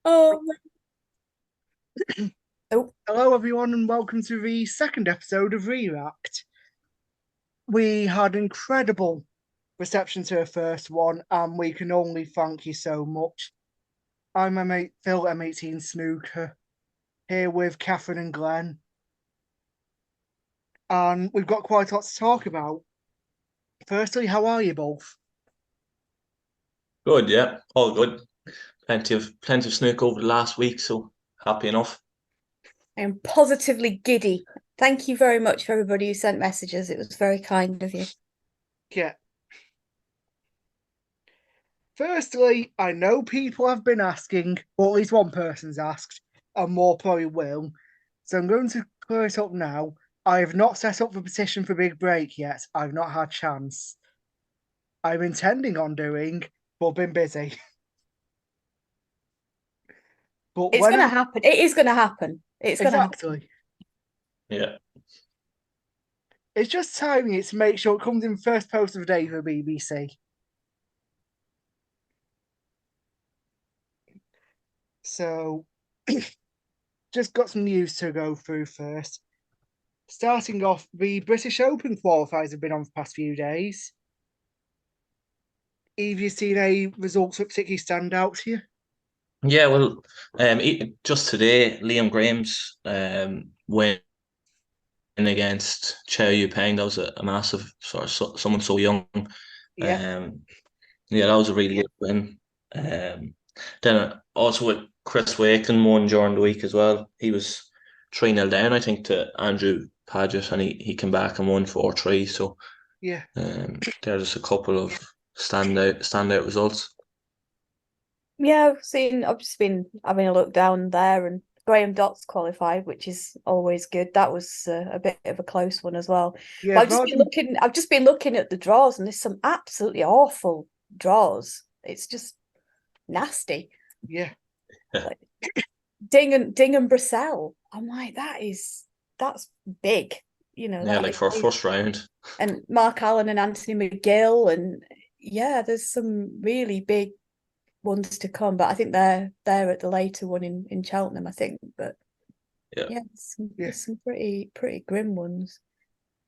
Oh, oh, Hello, everyone, and welcome to the second episode of ReRacked. We had incredible reception to the first one, and we can only thank you so much. I'm my mate Phil, M18 Snooker, here with Catherine and Glen, and we've got quite a lot to talk about. Firstly, how are you both? good, yeah, all good. Plenty of snook over the last week, so happy enough. I am positively giddy. Thank you very much for everybody who sent messages. It was very kind of you. Yeah. Firstly, I know people have been asking, or at least one person's asked, and more probably will. So I'm going to clear it up now. I have not set up the petition for Big Break yet. I've not had chance. I'm intending on doing, but been busy. But It's when going to I happen. It is going to happen. It's going to happen. exactly, Yeah, it's just timing it to make sure it comes in first post of the day for BBC. So just got some news to go through first. Starting off, the British Open qualifiers have been on for the past few days. Have you seen any results that particularly stand out to you? yeah. Well, just today, Liam Graham's win against Chow Yu Peng. That was a massive sort of someone so young. Yeah, Um, yeah, that was a really good win. Then also with Chris Waken won during the week as well. He was 3-0 down, I think, to Andrew Paget, and he came back and won 4-3. So yeah. there's just a couple of standout results. Yeah, I've just been having a look down there, and Graham Dott's qualified, which is always good. That was a bit of a close one as well. Yeah, But I've hardly, I've just been looking at the draws, and there's some absolutely awful draws. It's just nasty. yeah, Yeah, Like Ding and Brissell. I'm like, that's big, yeah, that like is for a big. first round. And Mark Allen and Anthony McGill, and yeah, there's some really big ones to come. But I think they're at the later one in Cheltenham, I think. But Yeah, yeah, yeah, there's some pretty grim ones.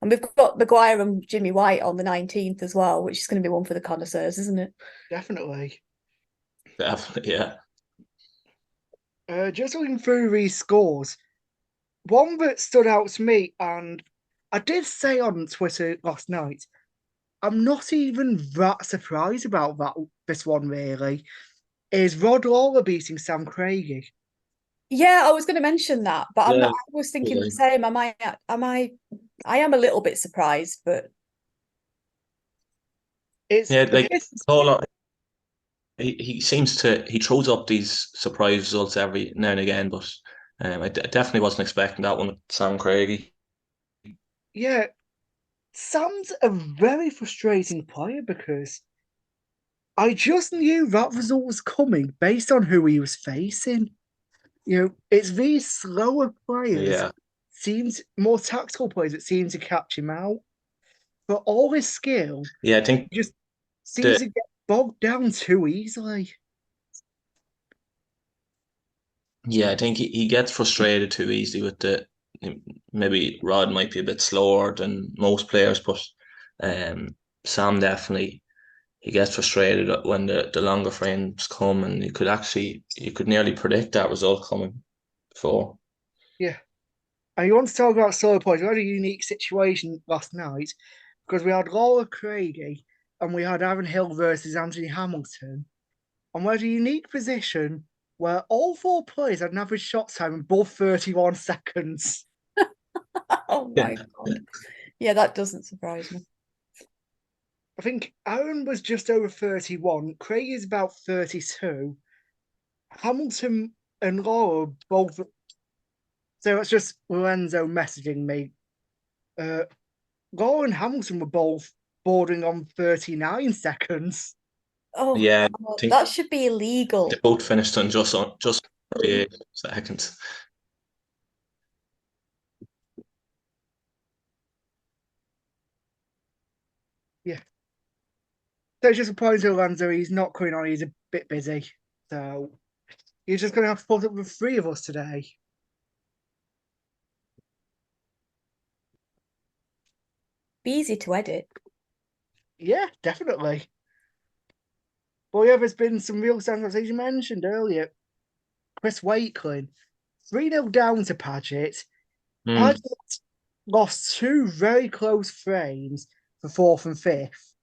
And we've got Maguire and Jimmy White on the 19th as well, which is going to be one for the connoisseurs, isn't it? definitely. definitely. Yeah, Just looking through these scores, one that stood out to me, and I did say on Twitter last night, I'm not even that surprised about this one really, is Rod Lawler beating Sam Craigie. Yeah, I was going to mention that, but I'm yeah. not. I was thinking the same. I am a little bit surprised, but It's Yeah, a like bit, he seems to he throws up these surprise results every now and again, but I definitely wasn't expecting that one with Sam Craigie. yeah, Sam's a very frustrating player because I just knew that result was coming based on who he was facing. It's these slower players, Yeah, seems more tactical players that seem to catch him out. But all his skill yeah. I think just seems the to get bogged down too easily. yeah, I think he gets frustrated too easily with the maybe Rod might be a bit slower than most players, but Sam definitely he gets frustrated when the longer frames come, and you could nearly predict that result coming before. Yeah. And you want to talk about solo players? We had a unique situation last night because we had Laura Craigie and we had Aaron Hill versus Anthony Hamilton. And we had a unique position where all four players had an average shot time above 31 seconds. oh Yeah, my God. Yeah, that doesn't surprise me. I think Aaron was just over 31, Craig is about 32. Hamilton and Laura both. So it's just Lorenzo messaging me. Uh, Laura and Hamilton were both bordering on 39 seconds. Oh yeah. I God, think that should be they illegal. both finished on just 38 seconds. Yeah. So it's just a point to Lorenzo. He's not coming on. He's a bit busy. So You're just going to have to put up with 3 of us today. Be easy to edit. Yeah, definitely. But yeah, there's been some real standouts, as you mentioned earlier. Chris Wakelin, 3-0 down to Paget. Mm. Paget lost 2 very close frames for 4th and 5th.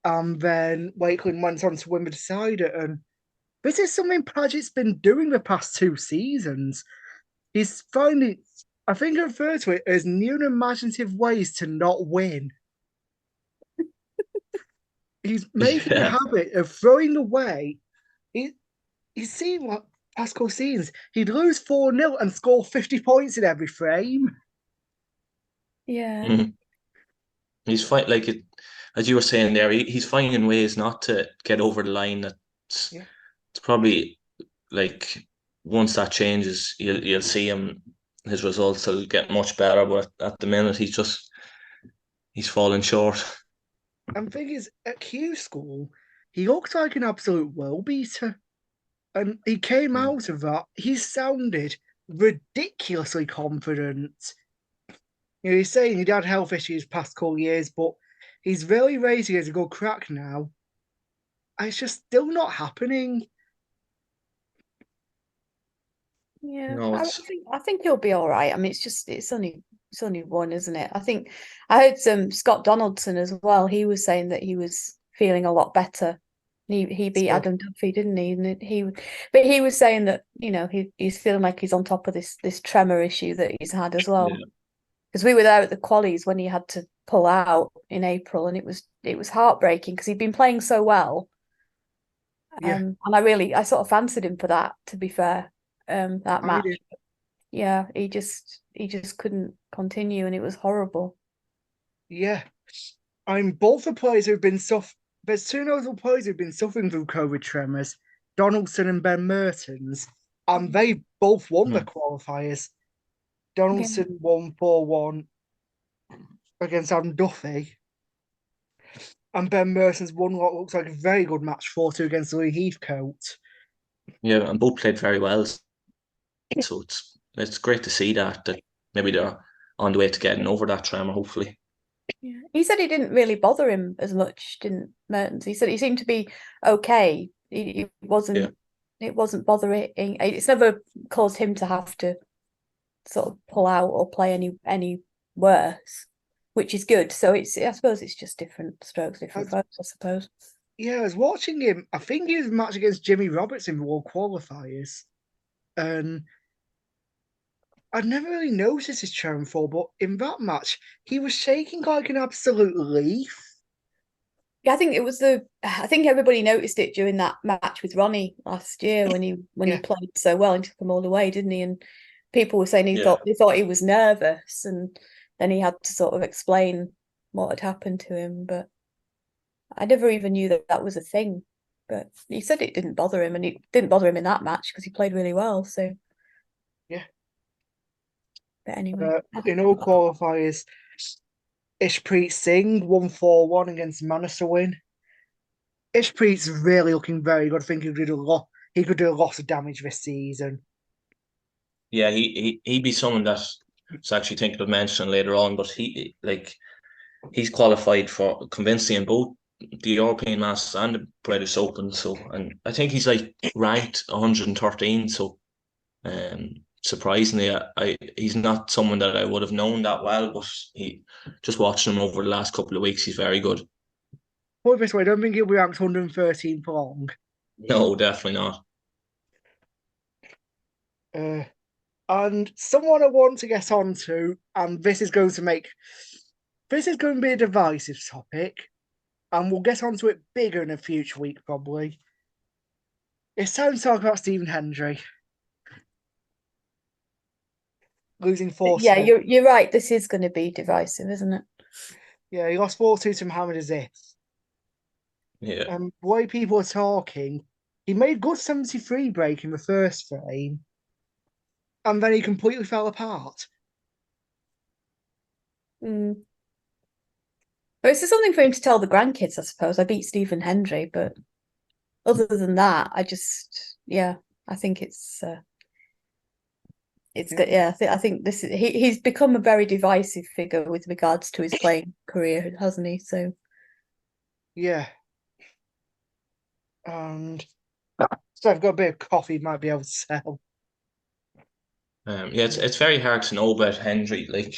And then Wakelin went on to win the decider. And this is something Paget's been doing the past 2 seasons. He's finding, I think I refer to it as new and imaginative ways to not win. He's making a Yeah. habit of throwing away. He's seen what past couple seasons. He'd lose 4-0 and score 50 points in every frame. Yeah. Mm. He's like it, as you were saying there. He's finding ways not to get over the line. Yeah. It's probably like once that changes, you'll see him. His results will get much better, but at the minute he's falling short. And the thing is, at Q school, he looked like an absolute world beater. And he came out of that, he sounded ridiculously confident. He's saying he'd had health issues past couple years, but he's really raising as a good crack now. And it's just still not happening. Yeah, No, I think he'll be all right. I mean, it's only one, isn't it? I think I heard some Scott Donaldson as well. He was saying that he was feeling a lot better. He beat So, Adam Duffy, didn't he? But he was saying that he's feeling like he's on top of this tremor issue that he's had as well. yeah. Because we were there at the qualies when he had to pull out in April, and it was heartbreaking because he'd been playing so well. yeah, And I sort of fancied him for that, to be fair. That I match. did. Yeah, he just couldn't continue, and it was horrible. Yeah. I'm both the players who've been There's 2 notable players who've been suffering through COVID tremors, Donaldson and Ben Mertens, and they both won the Hmm. qualifiers. Yeah. Donaldson won 4-1 against Adam Duffy, and Ben Mertens won what looks like a very good match 4-2 against Louis Heathcote. Yeah, and both played very well. So it's great to see that maybe they're on the way to getting over that tremor, hopefully. Yeah. He said it didn't really bother him as much, didn't Mertens? He said he seemed to be okay. It Yeah. wasn't bothering. It's never caused him to have to sort of pull out or play any worse, which is good. So I suppose it's just different strokes, different folks, I suppose. Yeah, I was watching him. I think he was a match against Jimmy Roberts in the World Qualifiers. And I'd never really noticed his charm before, but in that match, he was shaking like an absolute leaf. Yeah, I think everybody noticed it during that match with Ronnie last year when he Yeah. played so well and took them all away, didn't he? And people were saying Yeah. they thought he was nervous, and then he had to sort of explain what had happened to him. But I never even knew that was a thing. But he said it didn't bother him, and it didn't bother him in that match because he played really well. So Yeah. but anyway, In all qualifiers, Ishpreet Singh won 4-1 against Manasawin. Ishpreet's really looking very good. I think he could do a lot. He could do a lot of damage this season. Yeah, he'd be someone that I was actually thinking of mentioning later on, but he's qualified for convincingly in both the European Masters and the British Open. So, and I think he's like ranked 113. So, surprisingly, he's not someone that I would have known that well, but he just watching him over the last couple of weeks, he's very good. Put it this way, I don't think he'll be ranked 113 for long. No, definitely not. And someone I want to get onto, and this is going to be a divisive topic, and we'll get onto it bigger in a future week probably. It's time to talk about Stephen Hendry losing 4. yeah, you're right. This is going to be divisive, isn't it? Yeah, he lost 4-2 to Mohamed Aziz. Yeah. And the way people are talking, he made good 73 break in the first frame, and then he completely fell apart. Mm. But it's something for him to tell the grandkids, I suppose. I beat Stephen Hendry, but other than that, I think it's good. Yeah, I think this is he's become a very divisive figure with regards to his playing career, hasn't he? So yeah. And so I've got a bit of coffee, might be able to sell. Yeah, it's very hard to know about Hendry. Like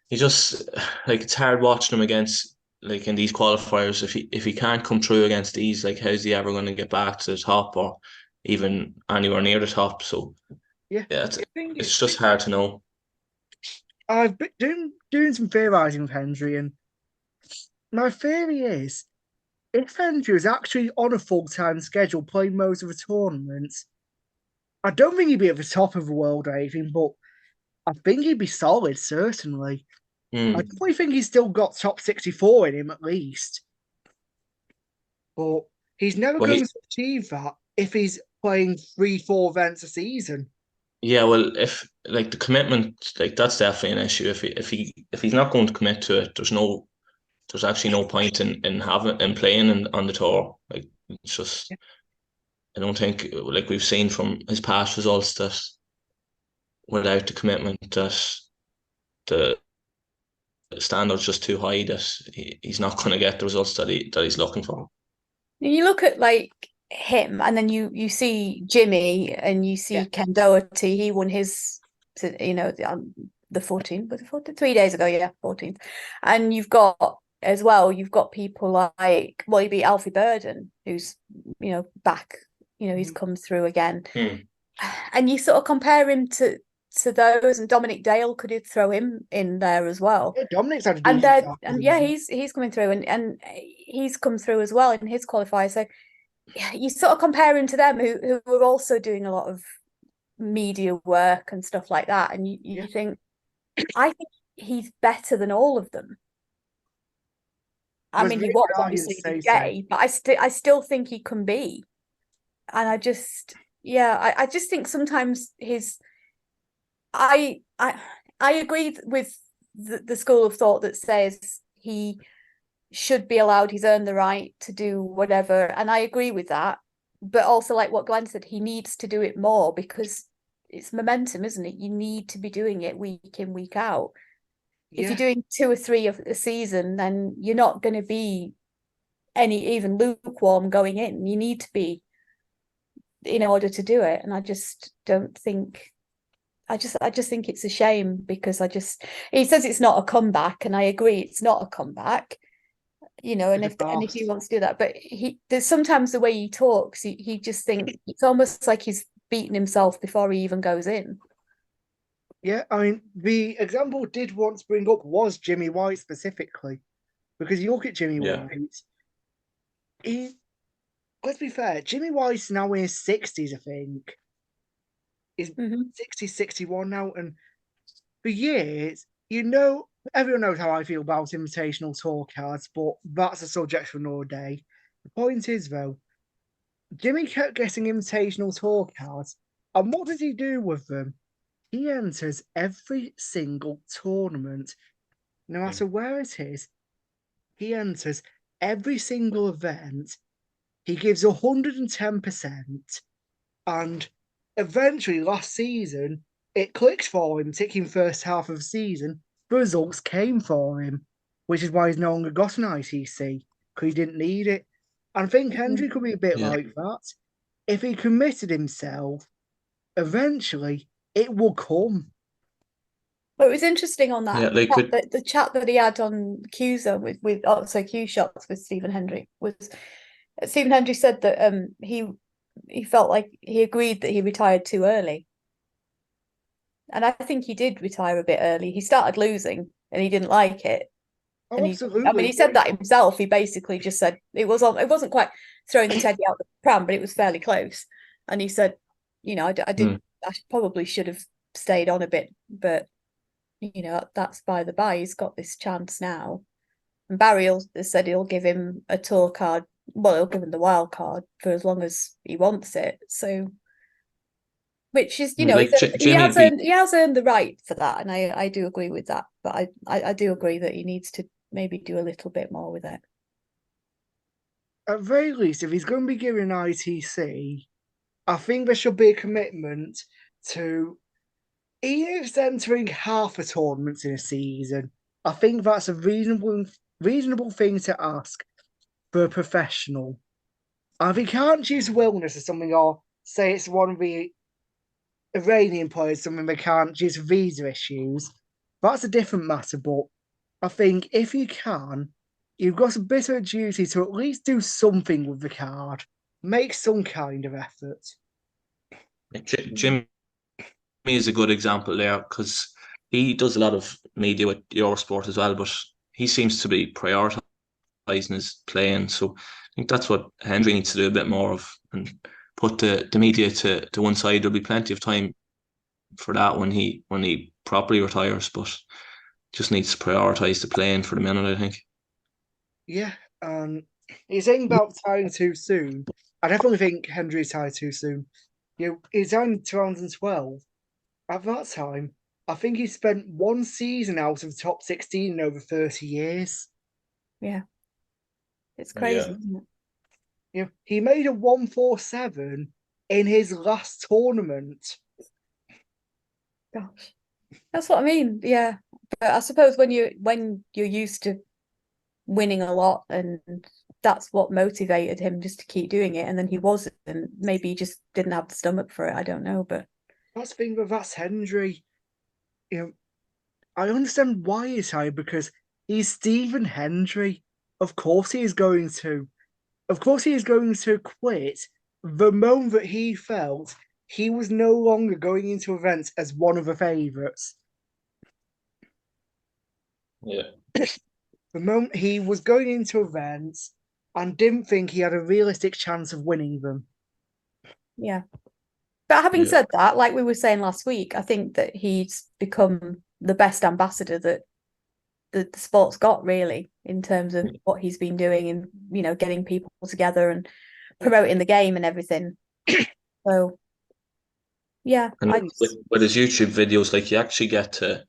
he just like it's hard watching him against like in these qualifiers. If he can't come through against these, like how's he ever going to get back to the top or even anywhere near the top? So Yeah, yeah, I think it's just hard to know. I've been doing some theorising with Hendry, and my theory is if Hendry was actually on a full-time schedule playing most of the tournaments, I don't think he'd be at the top of the world or anything, but I think he'd be solid, certainly. I definitely think he's still got top 64 in him at least. But he's never Well, going to achieve that if he's playing 3-4 events a season. yeah, well, if like the commitment, like that's definitely an issue. If he's not going to commit to it, there's actually no point in having in playing on the tour. Like it's just I don't think like we've seen from his past results that without the commitment that the standard's just too high that he's not going to get the results that he's looking for. you look at like him, and then you see Jimmy, and you see Ken Doherty. He won his, the 14th, but the 14th, 3 days ago, 14th. And you've got as well, you've got people like, well, you beat Alfie Burden, who's back, he's come through again, and you sort of compare him to those, and Dominic Dale, could you throw him in there as well? Yeah, Dominic's had a And decent start, he's coming through, and he's come through as well in his qualifier. So you sort of compare him to them who are also doing a lot of media work and stuff like that, and you think, I think he's better than all of them. I mean, he was obviously gay, but I still think he can be. And I just think sometimes I agree with the school of thought that says he should be allowed, he's earned the right to do whatever, and I agree with that. But also, like what Glenn said, he needs to do it more because it's momentum, isn't it? You need to be doing it week in, week out. If you're doing 2 or 3 of a season, then you're not going to be even lukewarm going in. You need to be in order to do it. And I just don't think, I just think it's a shame, because he says it's not a comeback, and I agree it's not a comeback, and if he wants to do that, but there's sometimes the way he talks, he just thinks it's almost like he's beaten himself before he even goes in. Yeah, I mean, the example I did want to bring up was Jimmy White specifically, because you look at Jimmy White, let's be fair, Jimmy White's now in his 60s, I think. He's 60, 61 now, and for years, everyone knows how I feel about invitational tour cards, but that's a subject for another day. The point is, though, Jimmy kept getting invitational tour cards, and what does he do with them? He enters every single tournament, no matter where it is. He enters every single event. He gives 110%, and eventually last season, it clicked for him, ticking first half of the season. The results came for him, which is why he's no longer got an ITC, because he didn't need it. And I think Hendry could be a bit like that. If he committed himself, eventually it will come. But it was interesting on that the chat that he had on Qza with also Q Shots with Stephen Hendry, was Stephen Hendry said that he felt like he agreed that he retired too early. And I think he did retire a bit early. He started losing and he didn't like it. Oh, and absolutely. He said that himself. He basically just said it wasn't quite throwing the teddy out the pram, but it was fairly close. And he said, I probably should have stayed on a bit, but that's by the by. He's got this chance now. And Barry said he'll give him a tour card. Well, he'll give him the wild card for as long as he wants it. So, which is, he has earned the right for that, and I do agree with that. But I do agree that he needs to maybe do a little bit more with it. at very least, if he's going to be given an ITC, I think there should be a commitment to even if it's entering half the tournaments in a season. I think that's a reasonable thing to ask for a professional. And if he can't choose wellness as something, or say it's one of the Iranian players, something they can't due to visa issues, that's a different matter. But I think if you can, you've got a bit of a duty to at least do something with the card, make some kind of effort. Jimmy is a good example there because he does a lot of media with Eurosport as well, but he seems to be prioritising his playing. So I think that's what Hendry needs to do a bit more of and put the media to one side. There'll be plenty of time for that when he properly retires, but just needs to prioritise the playing for the minute, I think. Yeah, you're saying about retiring too soon. I definitely think Hendry retired too soon. He retired in 2012. At that time, I think he spent one season out of the top 16 in over 30 years. Yeah. It's crazy, Yeah. isn't it? He made a 147 in his last tournament. Gosh. That's what I mean. Yeah. But I suppose when you're used to winning a lot, and that's what motivated him just to keep doing it, and then he wasn't, and maybe he just didn't have the stomach for it. I don't know, but That's the thing, but that's Hendry. I understand why he's high because he's Stephen Hendry. Of course he is going to. Of course he is going to quit the moment that he felt he was no longer going into events as one of the favourites. Yeah. The moment he was going into events and didn't think he had a realistic chance of winning them. yeah. But having said that, like we were saying last week, I think that he's become the best ambassador that the sport's got, really, in terms of what he's been doing and, getting people together and promoting the game and everything. So, yeah. And with his YouTube videos, like you actually get to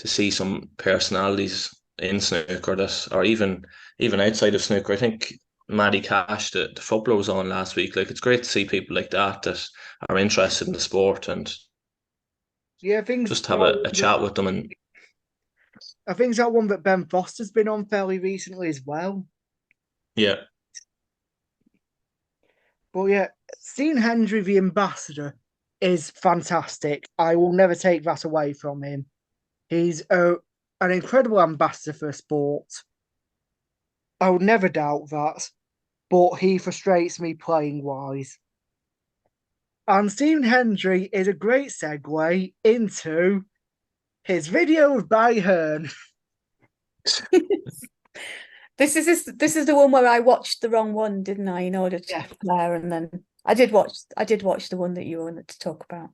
see some personalities in snooker that, or even outside of snooker. I think Maddie Cash, the footballer, was on last week. Like it's great to see people like that are interested in the sport and just have a chat with them. And I think it's that one that Ben Foster's been on fairly recently as well. Yeah. But yeah, seeing Hendry the ambassador is fantastic. I will never take that away from him. He's an incredible ambassador for sport. I will never doubt that. But he frustrates me playing wise. And Stephen Hendry is a great segue into his video of Barry Hearn. This is the one where I watched the wrong one, didn't I? In order to prepare, and then I did watch the one that you wanted to talk about.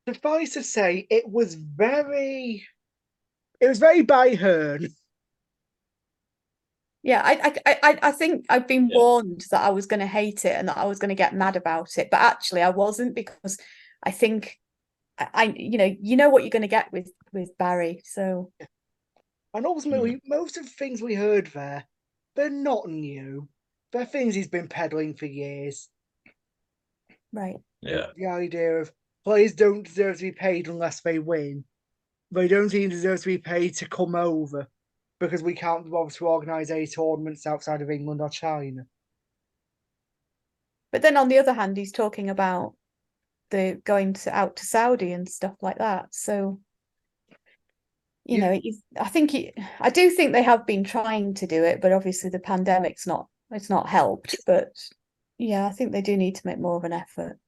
Suffice to say, it was very Barry Hearn. Yeah, I think I've been warned that I was going to hate it and that I was going to get mad about it, but actually I wasn't, because I think you know what you're going to get with Barry. So, and ultimately, most of the things we heard there, they're not new. They're things he's been peddling for years. Right. Yeah. The idea of players don't deserve to be paid unless they win. They don't even deserve to be paid to come over, because we can't bother to organise any tournaments outside of England or China. But then on the other hand, he's talking about the going out to Saudi and stuff like that. So, I do think they have been trying to do it, but obviously the pandemic's not helped. But yeah, I think they do need to make more of an effort.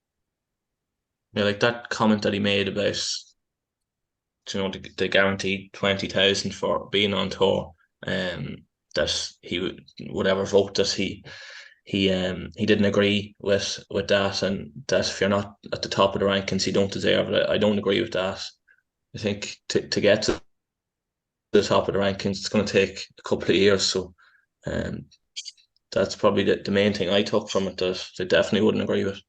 Yeah, like that comment that he made about, the guaranteed 20,000 for being on tour, that he would, whatever vote that he didn't agree with that, and that if you're not at the top of the rankings, you don't deserve it. I don't agree with that. I think to get to the top of the rankings, it's going to take a couple of years. So, that's probably the main thing I took from it, that I definitely wouldn't agree with.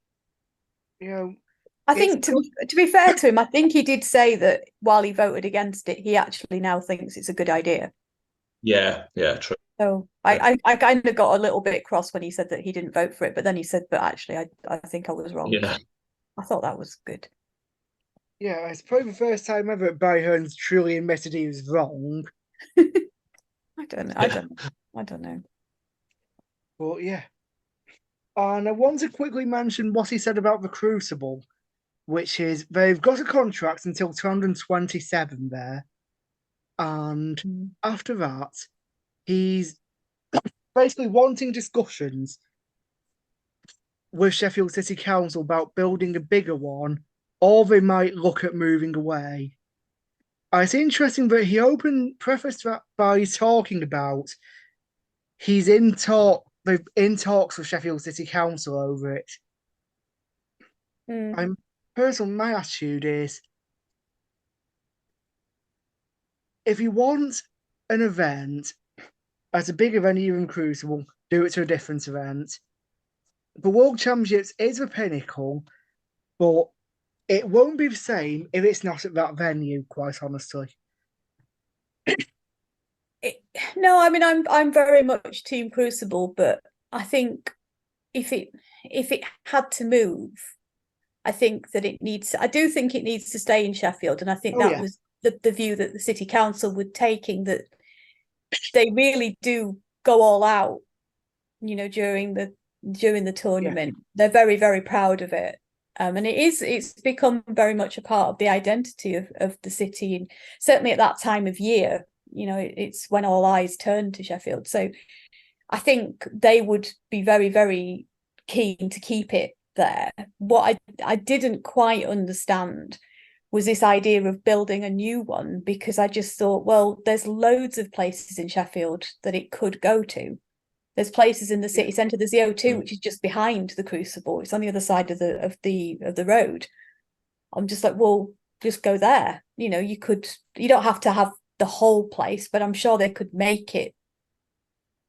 I think to be fair to him, I think he did say that while he voted against it, he actually now thinks it's a good idea. Yeah, true. So I kind of got a little bit cross when he said that he didn't vote for it, but then he said, but actually, I think I was wrong. Yeah. I thought that was good. Yeah, it's probably the first time ever that Barry Hearns truly admitted he was wrong. I don't know. But yeah. And I want to quickly mention what he said about the Crucible, which is they've got a contract until 2027 there. And after that, he's basically wanting discussions with Sheffield City Council about building a bigger one, or they might look at moving away. It's interesting that he prefaced that by talking about they're in talks with Sheffield City Council over it. My attitude is, if you want an event as a big event, even Crucible, do it to a different event. The World Championships is the pinnacle, but it won't be the same if it's not at that venue, quite honestly. No, I mean I'm very much Team Crucible, but I think if it had to move, I think that I do think it needs to stay in Sheffield, and I think that was the view that the city council were taking, that they really do go all out, during the tournament. They're very, very proud of it. And it's become very much a part of the identity of the city, and certainly at that time of year, it's when all eyes turn to Sheffield. So I think they would be very, very keen to keep it there. What I didn't quite understand was this idea of building a new one, because I just thought, well, there's loads of places in Sheffield that it could go to. There's places in the city centre. There's the O2, which is just behind the Crucible. It's on the other side of the road. I'm just like, well, just go there. You don't have to have the whole place, but I'm sure they could make it,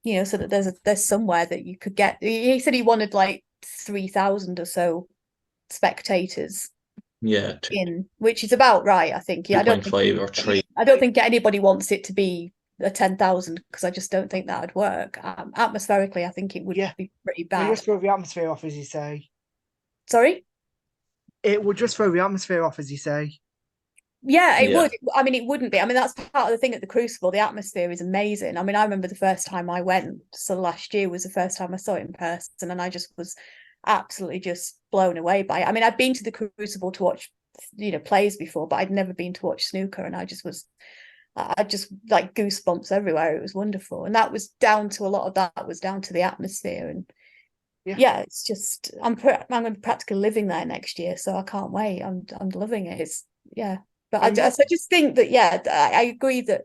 so that there's somewhere that you could get. He said he wanted like 3,000 or so spectators. Yeah, which is about right, I think. Yeah, 2.5 or 3. I don't think anybody wants it to be a 10,000, because I just don't think that would work. Atmospherically, I think it would be pretty bad. It would just throw the atmosphere off, as you say. Sorry? It would just throw the atmosphere off, as you say. Yeah, it would. I mean, it wouldn't be. I mean, that's part of the thing at the Crucible. The atmosphere is amazing. I mean, I remember the first time I went, so last year was the first time I saw it in person, and I just was absolutely just blown away by it. I mean, I'd been to the Crucible to watch, plays before, but I'd never been to watch snooker, and I just like goosebumps everywhere. It was wonderful, and that was down to a lot of that was down to the atmosphere. And it's just I'm going to be practically living there next year, so I can't wait. I'm loving it. But I just think that I agree that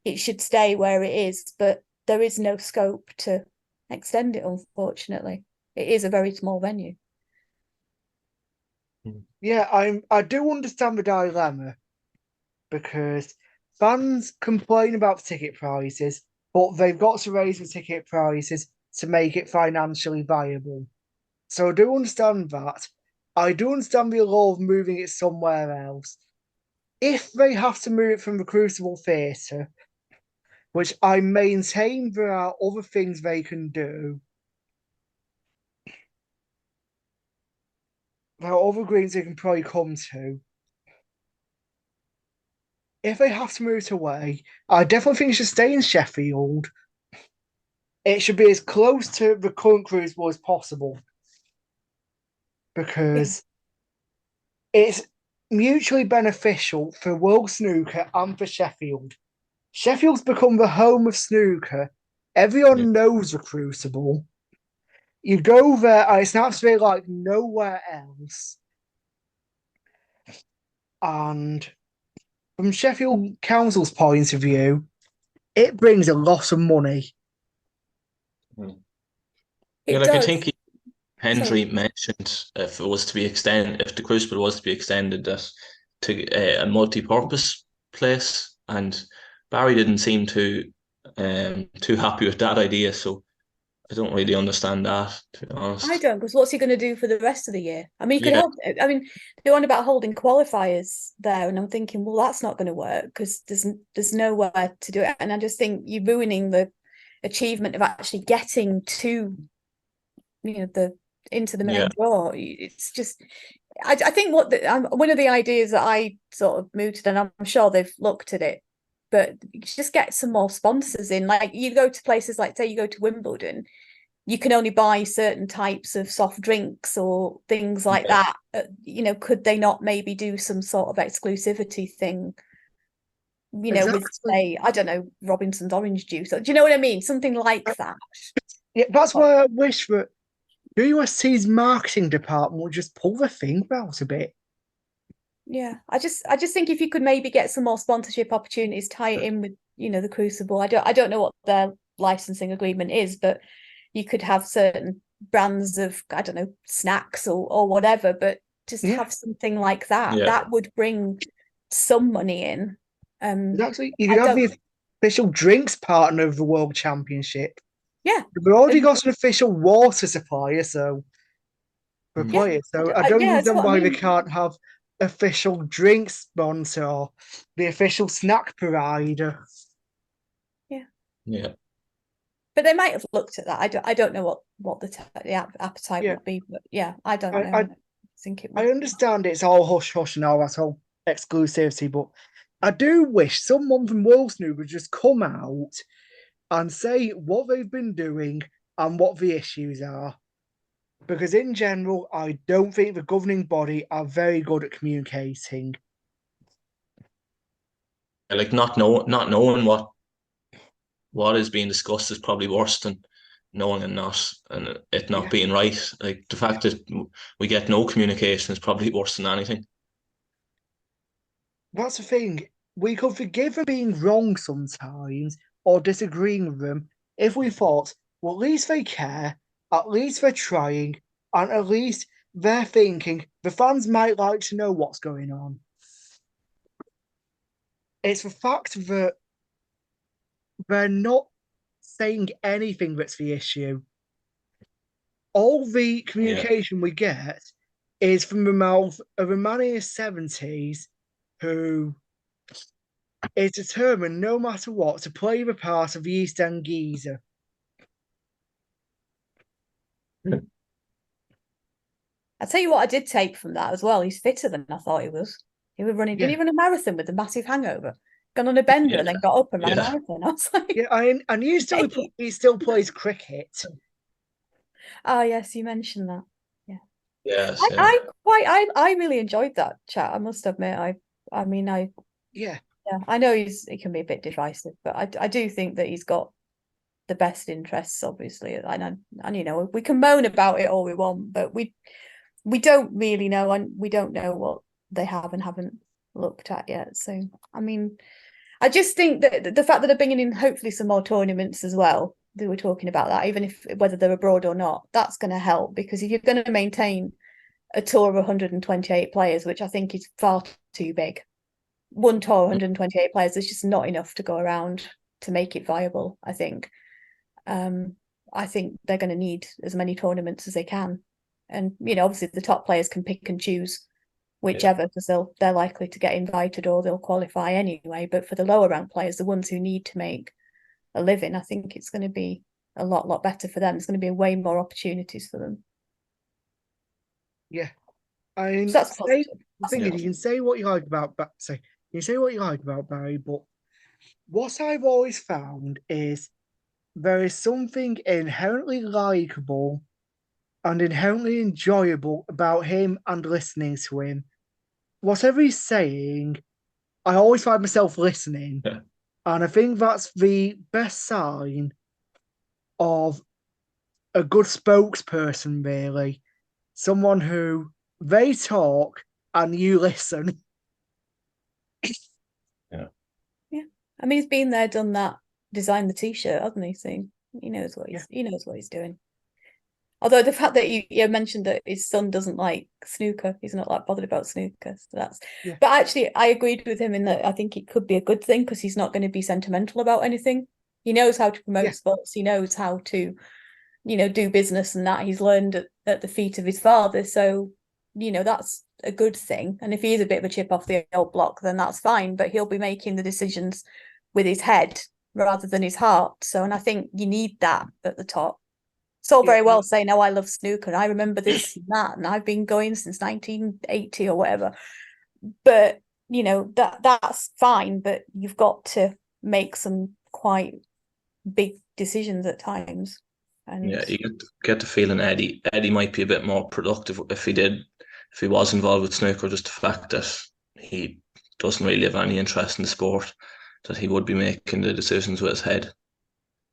it should stay where it is, but there is no scope to extend it, unfortunately. It is a very small venue. Yeah, I do understand the dilemma, because fans complain about the ticket prices, but they've got to raise the ticket prices to make it financially viable. So I do understand that. I do understand the law of moving it somewhere else. If they have to move it from the Crucible Theatre, which I maintain there are other things they can do, there are other greens they can probably come to. If they have to move it away, I definitely think it should stay in Sheffield. It should be as close to the current Crucible as possible, because it's mutually beneficial for World Snooker and for Sheffield. Sheffield's become the home of snooker. Everyone knows the Crucible. You go there, and it's an atmosphere like nowhere else. And from Sheffield Council's point of view, it brings a lot of money. I think Henry mentioned if the Crucible was to be extended, that to a multi-purpose place, and Barry didn't seem too happy with that idea. So I don't really understand that, to be honest. I don't, because what's he going to do for the rest of the year? I mean, he could help. I mean, they're on about holding qualifiers there, and I'm thinking, well, that's not going to work, because there's nowhere to do it. And I just think you're ruining the achievement of actually getting to, into the main draw. It's just, I think one of the ideas that I sort of mooted, and I'm sure they've looked at it, but just get some more sponsors in. Like, you go to places like, say, you go to Wimbledon, you can only buy certain types of soft drinks or things like that. Could they not maybe do some sort of exclusivity thing? With, say, I don't know, Robinson's orange juice. Do you know what I mean? Something like that. Yeah, that's why I wish that USC's marketing department would just pull the thing out a bit. Yeah, I just think if you could maybe get some more sponsorship opportunities, tie it in with, the Crucible. I don't know what their licensing agreement is, but you could have certain brands of, I don't know, snacks or whatever, but just have something like that. That would bring some money in. Exactly. You could have the official drinks partner of the World Championship. Yeah. We've already got an official water supplier, so for players. So I don't understand why they can't have official drink sponsor or the official snack provider. Yeah. But they might have looked at that. I don't know what the appetite would be, but I don't know. I think it would. I understand it's all hush hush and all that whole exclusivity, but I do wish someone from World Snooker would just come out and say what they've been doing and what the issues are. Because in general, I don't think the governing body are very good at communicating. Like, not knowing what is being discussed is probably worse than knowing and it not being right. Like, the fact that we get no communication is probably worse than anything. That's the thing. We could forgive them being wrong sometimes or disagreeing with them if we thought, well, at least they care, at least they're trying, and at least they're thinking the fans might like to know what's going on. It's the fact that they're not saying anything that's the issue. All the communication we get is from the mouth of a man in his 70s who is determined, no matter what, to play the part of the East End geezer. I'll tell you what I did take from that as well. He's fitter than I thought he was. He was running, didn't he run a marathon with a massive hangover? Gone on a bender and then got up and ran a marathon. I was like, and he still plays cricket. Oh yes, you mentioned that. Yeah. Yes. I really enjoyed that chat. I must admit. I know he can be a bit divisive, but I do think that he's got the best interests, obviously, and we can moan about it all we want, but we don't really know, and we don't know what they have and haven't looked at yet. So I mean, I just think that the fact that they're bringing in hopefully some more tournaments as well. They were talking about that, even if whether they're abroad or not, that's going to help, because if you're going to maintain a tour of 128 players, which I think is far too big, one tour 128 players, there's just not enough to go around to make it viable. I think they're going to need as many tournaments as they can, and obviously the top players can pick and choose whichever, because they're likely to get invited or they'll qualify anyway. But for the lower ranked players, the ones who need to make a living, I think it's going to be a lot better for them. There's going to be way more opportunities for them. Yeah, I mean, so that's the thing is, you can say what you like about Barry, but what I've always found is there is something inherently likable and inherently enjoyable about him and listening to him. Whatever he's saying, I always find myself listening. Yeah. And I think that's the best sign of a good spokesperson, really. Someone who they talk and you listen. Yeah. I mean, he's been there, done that, designed the t-shirt, hasn't he? So he knows what he's doing. Although the fact that you mentioned that his son doesn't like snooker, he's not that bothered about snooker. So that's. Yeah. But actually, I agreed with him in that I think it could be a good thing, because he's not going to be sentimental about anything. He knows how to promote sports. He knows how to, do business, and that he's learned at the feet of his father. So, that's a good thing. And if he is a bit of a chip off the old block, then that's fine. But he'll be making the decisions with his head rather than his heart. So, and I think you need that at the top. It's all very well saying, "Oh, I love snooker, and I remember this and that, and I've been going since 1980 or whatever." But you know, that's fine, but you've got to make some quite big decisions at times. And Yeah, you get the feeling Eddie might be a bit more productive if he was involved with snooker. Just the fact that he doesn't really have any interest in the sport, that he would be making the decisions with his head.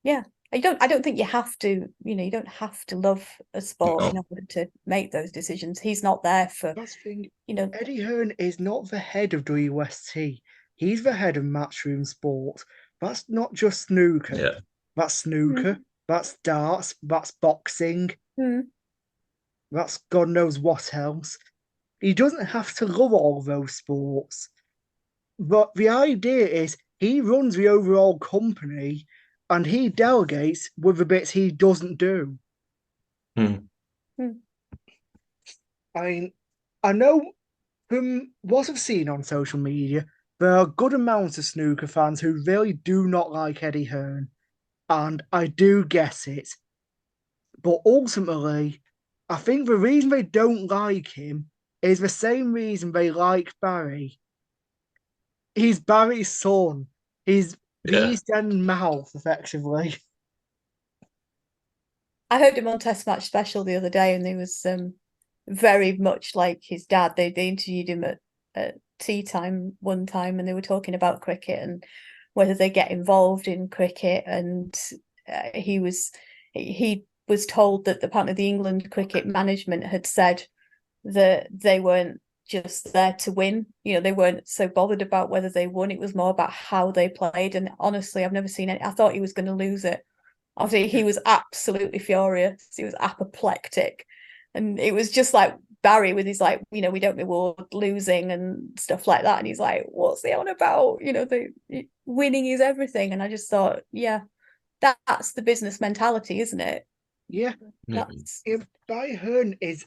yeah, I don't think you have to, you don't have to love a sport in order to make those decisions. He's not there for, That's the thing. you know. Eddie Hearn is not the head of WST. He's the head of matchroom sport. That's not just snooker. Yeah. That's snooker. That's darts. That's boxing. That's God knows what else. He doesn't have to love all those sports. But the idea is he runs the overall company and he delegates with the bits he doesn't do. I mean, I know from what I've seen on social media, there are a good amount of snooker fans who really do not like Eddie Hearn. And I do get it. But ultimately, I think the reason they don't like him is the same reason they like Barry. He's Barry's son. He's the East End mouth, effectively. I heard him on Test Match Special the other day, and he was very much like his dad. They interviewed him at tea time one time, and they were talking about cricket and whether they get involved in cricket. And he was told that apparently the England cricket management had said that they weren't just there to win. They weren't so bothered about whether they won. It was more about how they played. And honestly, I've never seen it. I thought he was going to lose it. Obviously, he was absolutely furious. He was apoplectic. And it was just like Barry with his like, we don't reward losing and stuff like that. And he's like, what's he on about? Winning is everything. And I just thought, yeah, that's the business mentality, isn't it? Yeah. Barry Hearn is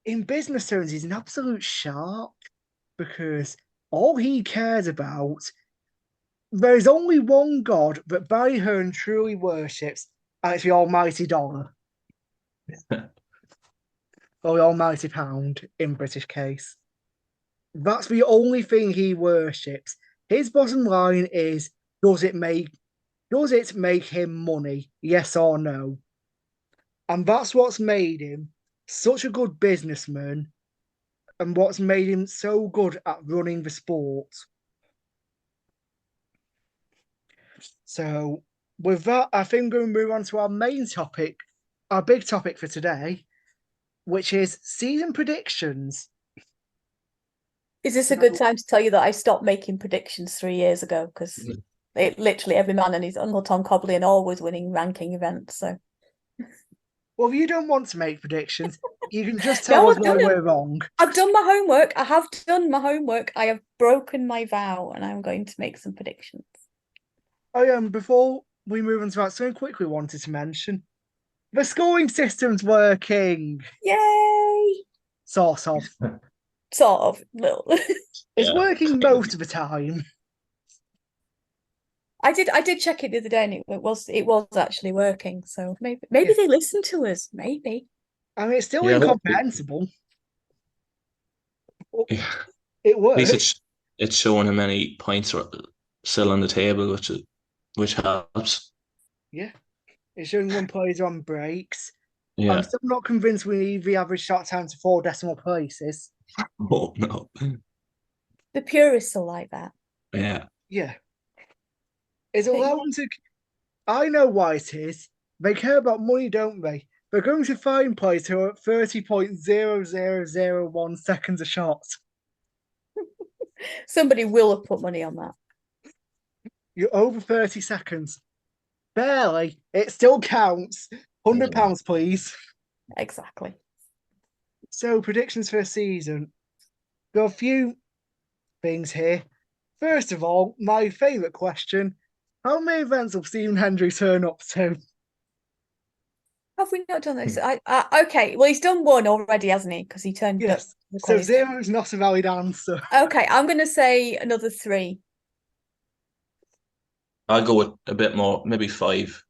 in business terms, he's an absolute shark because all he cares about, there is only one God that Barry Hearn truly worships, and it's the almighty dollar. Or the almighty pound in British case. That's the only thing he worships. His bottom line is, does it make him money? Yes or no? And that's what's made him such a good businessman and what's made him so good at running the sport. So with that, I think we're going to move on to our main topic, our big topic for today, which is season predictions. Is this a good time to tell you that I stopped making predictions 3 years ago? Because literally every man and his Uncle Tom Cobley and all was winning ranking events. So, well, if you don't want to make predictions, you can just tell us why we're wrong. I've done my homework. I have done my homework. I have broken my vow, and I'm going to make some predictions. Before we move on to that, something quick we wanted to mention. The scoring system's working. Yay! Sort of. Sort of. Little. It's working most of the time. I did check it the other day, and it was actually working. So maybe they listen to us. Maybe. I mean, it's still incomprehensible. It works. At least it's showing how many points are still on the table, which helps. Yeah. It's showing one player on breaks. Yeah. I'm still not convinced we need the average shot time to 4 decimal places. Oh, no. The purists are like that. Yeah. Yeah. It's allowing to... I know why it is. They care about money, don't they? They're going to find players who are at 30.0001 seconds a shot. Somebody will have put money on that. You're over 30 seconds. Barely. It still counts. £100, please. Exactly. So, predictions for a season. Got a few things here. First of all, my favourite question. How many events will Stephen Hendry turn up to? Have we not done this? Okay, well, he's done one already, hasn't he? Because he turned up. So 0 is not a valid answer. Okay, I'm going to say another 3. I'll go with a bit more, maybe 5.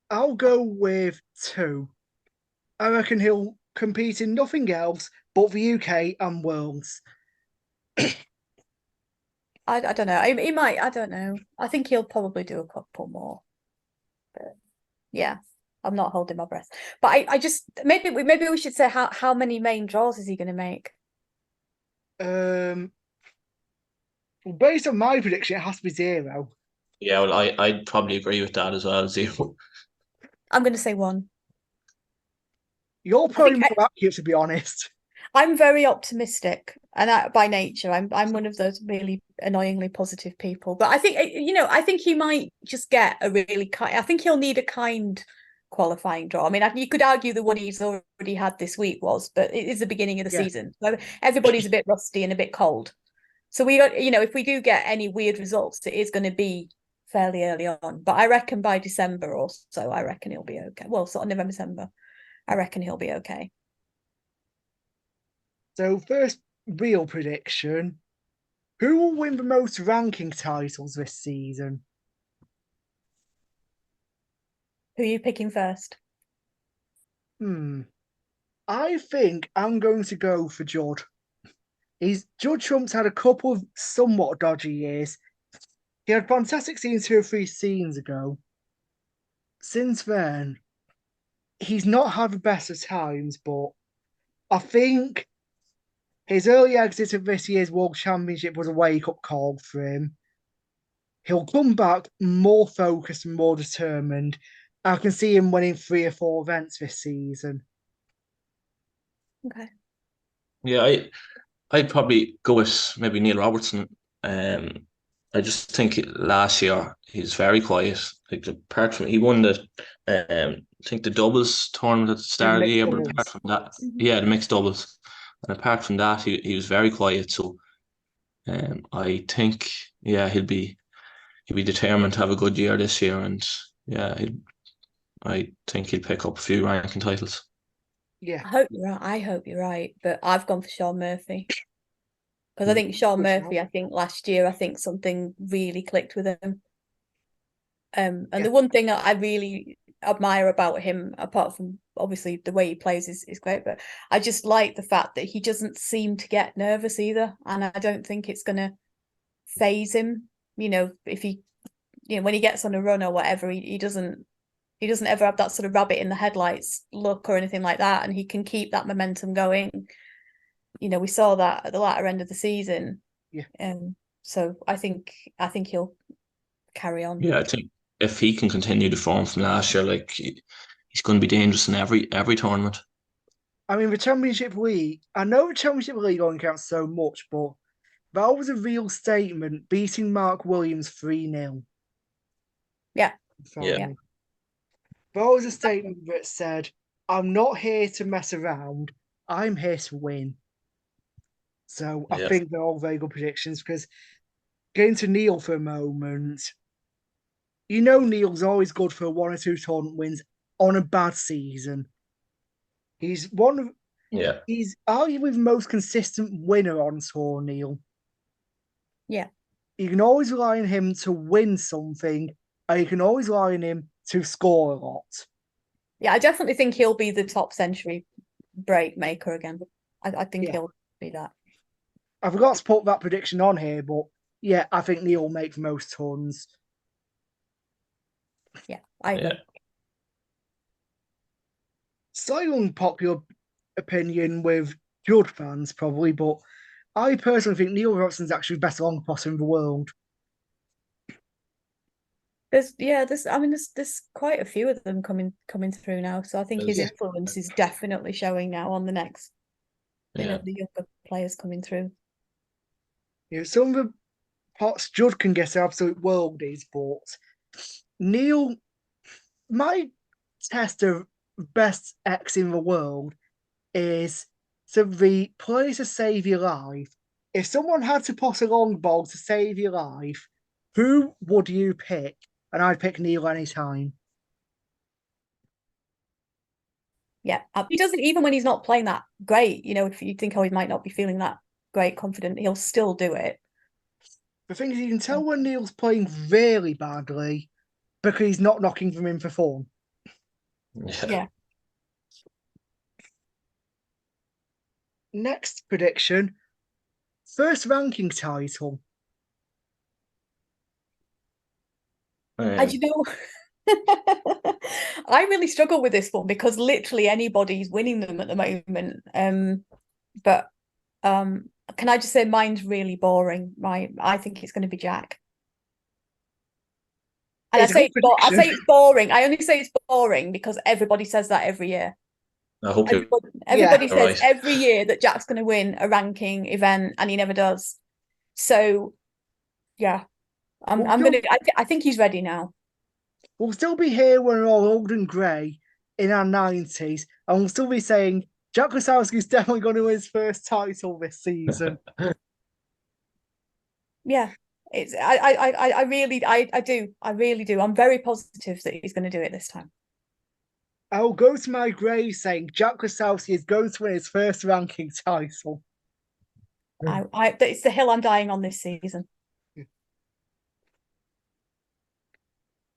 I'll go with 2. I reckon he'll compete in nothing else but the UK and Worlds. I don't know. He might. I don't know. I think he'll probably do a couple more. But yeah, I'm not holding my breath. But I just maybe we should say how many main draws is he going to make? Based on my prediction, it has to be 0. Yeah, well, I'd probably agree with that as well, 0. I'm going to say 1. You're probably more accurate, to be honest. I'm very optimistic, and by nature, I'm one of those really annoyingly positive people. But I think I think he might just get a really kind. I think he'll need a kind qualifying draw. I mean, you could argue the one he's already had this week was, but it is the beginning of the season, so everybody's a bit rusty and a bit cold. So we got, if we do get any weird results, it is going to be fairly early on. But I reckon by December or so, I reckon he'll be okay. Well, sort of November, December, I reckon he'll be okay. So first real prediction. Who will win the most ranking titles this season? Who are you picking first? I think I'm going to go for Judd. Judd Trump's had a couple of somewhat dodgy years. He had fantastic scenes 2 or 3 seasons ago. Since then, he's not had the best of times, but I think his early exit of this year's World Championship was a wake-up call for him. He'll come back more focused and more determined. I can see him winning 3 or 4 events this season. Okay. Yeah, I'd probably go with maybe Neil Robertson. I just think last year he's very quiet. Like apart from he won the, I think the doubles tournament at the start of the year, but apart from that, yeah, the mixed doubles, and apart from that, he was very quiet. So, I think he'll be determined to have a good year this year, and yeah, I think he'll pick up a few ranking titles. Yeah, I hope you're right. I hope you're right, but I've gone for Sean Murphy because I think Sean Murphy. I think last year, I think something really clicked with him. And the one thing I really admire about him, apart from obviously the way he plays is great, but I just like the fact that he doesn't seem to get nervous either, and I don't think it's going to phase him. If he, when he gets on a run or whatever, he doesn't ever have that sort of rabbit in the headlights look or anything like that, and he can keep that momentum going. We saw that at the latter end of the season. Yeah. So I think he'll carry on. Yeah, I think if he can continue the form from last year, like he's going to be dangerous in every tournament. I mean, the Championship League, I know the Championship League only counts so much, but that was a real statement, beating Mark Williams 3-0. Yeah. That was a statement that said, I'm not here to mess around, I'm here to win. So I think they're all very good predictions, because getting to Neil for a moment, Neil's always good for 1 or 2 tournament wins on a bad season. He's he's arguably the most consistent winner on tour, Neil. Yeah. You can always rely on him to win something, and you can always rely on him to score a lot. Yeah, I definitely think he'll be the top century break maker again. I think he'll be that. I forgot to put that prediction on here, but yeah, I think Neil will make the most tons. Yeah, I agree. Slightly unpopular opinion with Judd fans, probably, but I personally think Neil Robertson's actually the best long potter in the world. There's quite a few of them coming through now. So I think his influence is definitely showing now on the next, the younger players coming through. Some of the pots Judd can get absolute worldies, but Neil, my test of best X in the world is to the play to save your life. If someone had to pot a long ball to save your life, who would you pick? And I'd pick Neil anytime. Yeah, he doesn't, even when he's not playing that great, if you think, he might not be feeling that great confident, he'll still do it. The thing is, you can tell when Neil's playing really badly because he's not knocking them in for form. Yeah. Next prediction. First ranking title. And you know, I really struggle with this one because literally anybody's winning them at the moment. But can I just say mine's really boring? I think it's going to be Jack. And I say it's boring. I only say it's boring because everybody says that every year. I hope Everybody says right. every year that Jack's going to win a ranking event, and he never does. So, yeah, I think he's ready now. We'll still be here when we're all old and grey in our 90s, and we'll still be saying Jack Lisowski's definitely going to win his first title this season. Yeah, I really do. I'm very positive that he's going to do it this time. I'll go to my grave saying Jack Lisowski is going to win his first ranking title. It's the hill I'm dying on this season.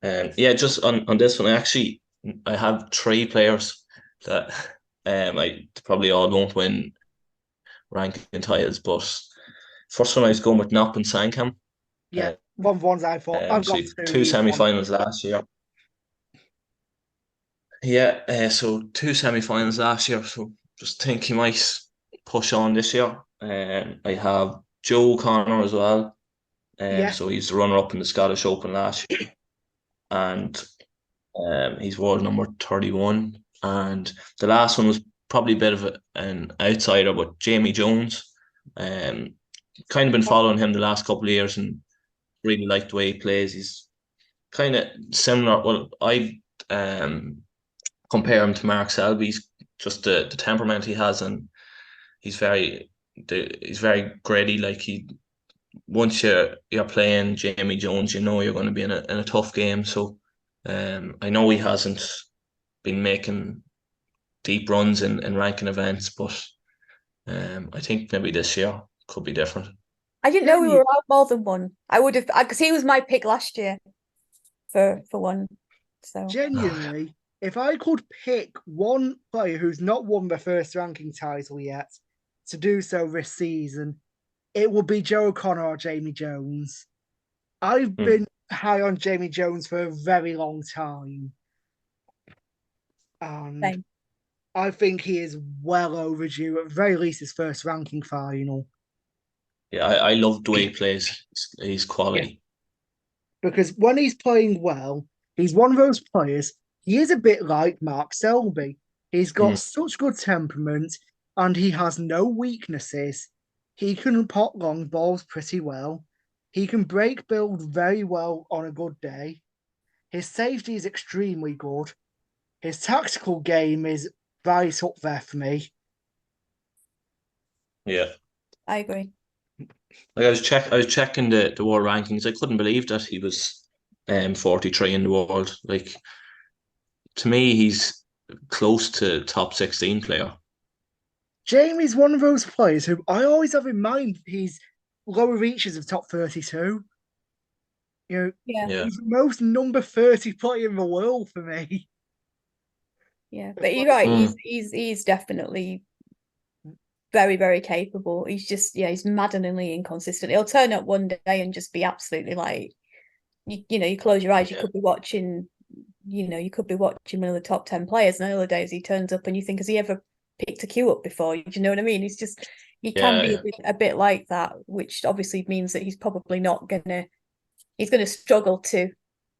Yeah, just on this one, I have 3 players that I probably all won't win ranking titles, but first one I was going with Nop and Sankam. Yeah, one of the ones I thought. I've got two semi-finals last year. Yeah, so 2 semi-finals last year, so just think he might push on this year. I have Joe Connor as well. So he's the runner-up in the Scottish Open last year. And he's world number 31. And the last one was probably a bit of an outsider, but Jamie Jones. Kind of been following him the last couple of years and really like the way he plays. He's kind of similar. Well, I compare him to Mark Selby's, just the temperament he has, and he's very gritty. Like once you're playing Jamie Jones, you know you're going to be in a tough game. So I know he hasn't been making deep runs in ranking events, but I think maybe this year could be different. I didn't know we were allowed more than one. I would have, because he was my pick last year for one. So genuinely, if I could pick one player who's not won the first ranking title yet to do so this season, it would be Joe O'Connor or Jamie Jones. I've been high on Jamie Jones for a very long time. And same. I think he is well overdue, at the very least, his first ranking final. Yeah, I love the way he plays. He's quality. Yeah. Because when he's playing well, he's one of those players, he is a bit like Mark Selby. He's got such good temperament and he has no weaknesses. He can pot long balls pretty well. He can break build very well on a good day. His safety is extremely good. His tactical game is right up there for me. Yeah, I agree. Like I was checking the world rankings. I couldn't believe that he was 43 in the world. Like, to me, he's close to top 16 player. Jamie's one of those players who I always have in mind. He's lower reaches of top 32. You know, he's the most number 30 player in the world for me. Yeah, but you're right. He's definitely very, very capable. He's just, he's maddeningly inconsistent. He'll turn up one day and just be absolutely like, you close your eyes, you could be watching, you could be watching one of the top 10 players, and other days he turns up and you think, has he ever picked a queue up before? Do you know what I mean? He can be a bit like that, which obviously means that he's probably he's gonna struggle to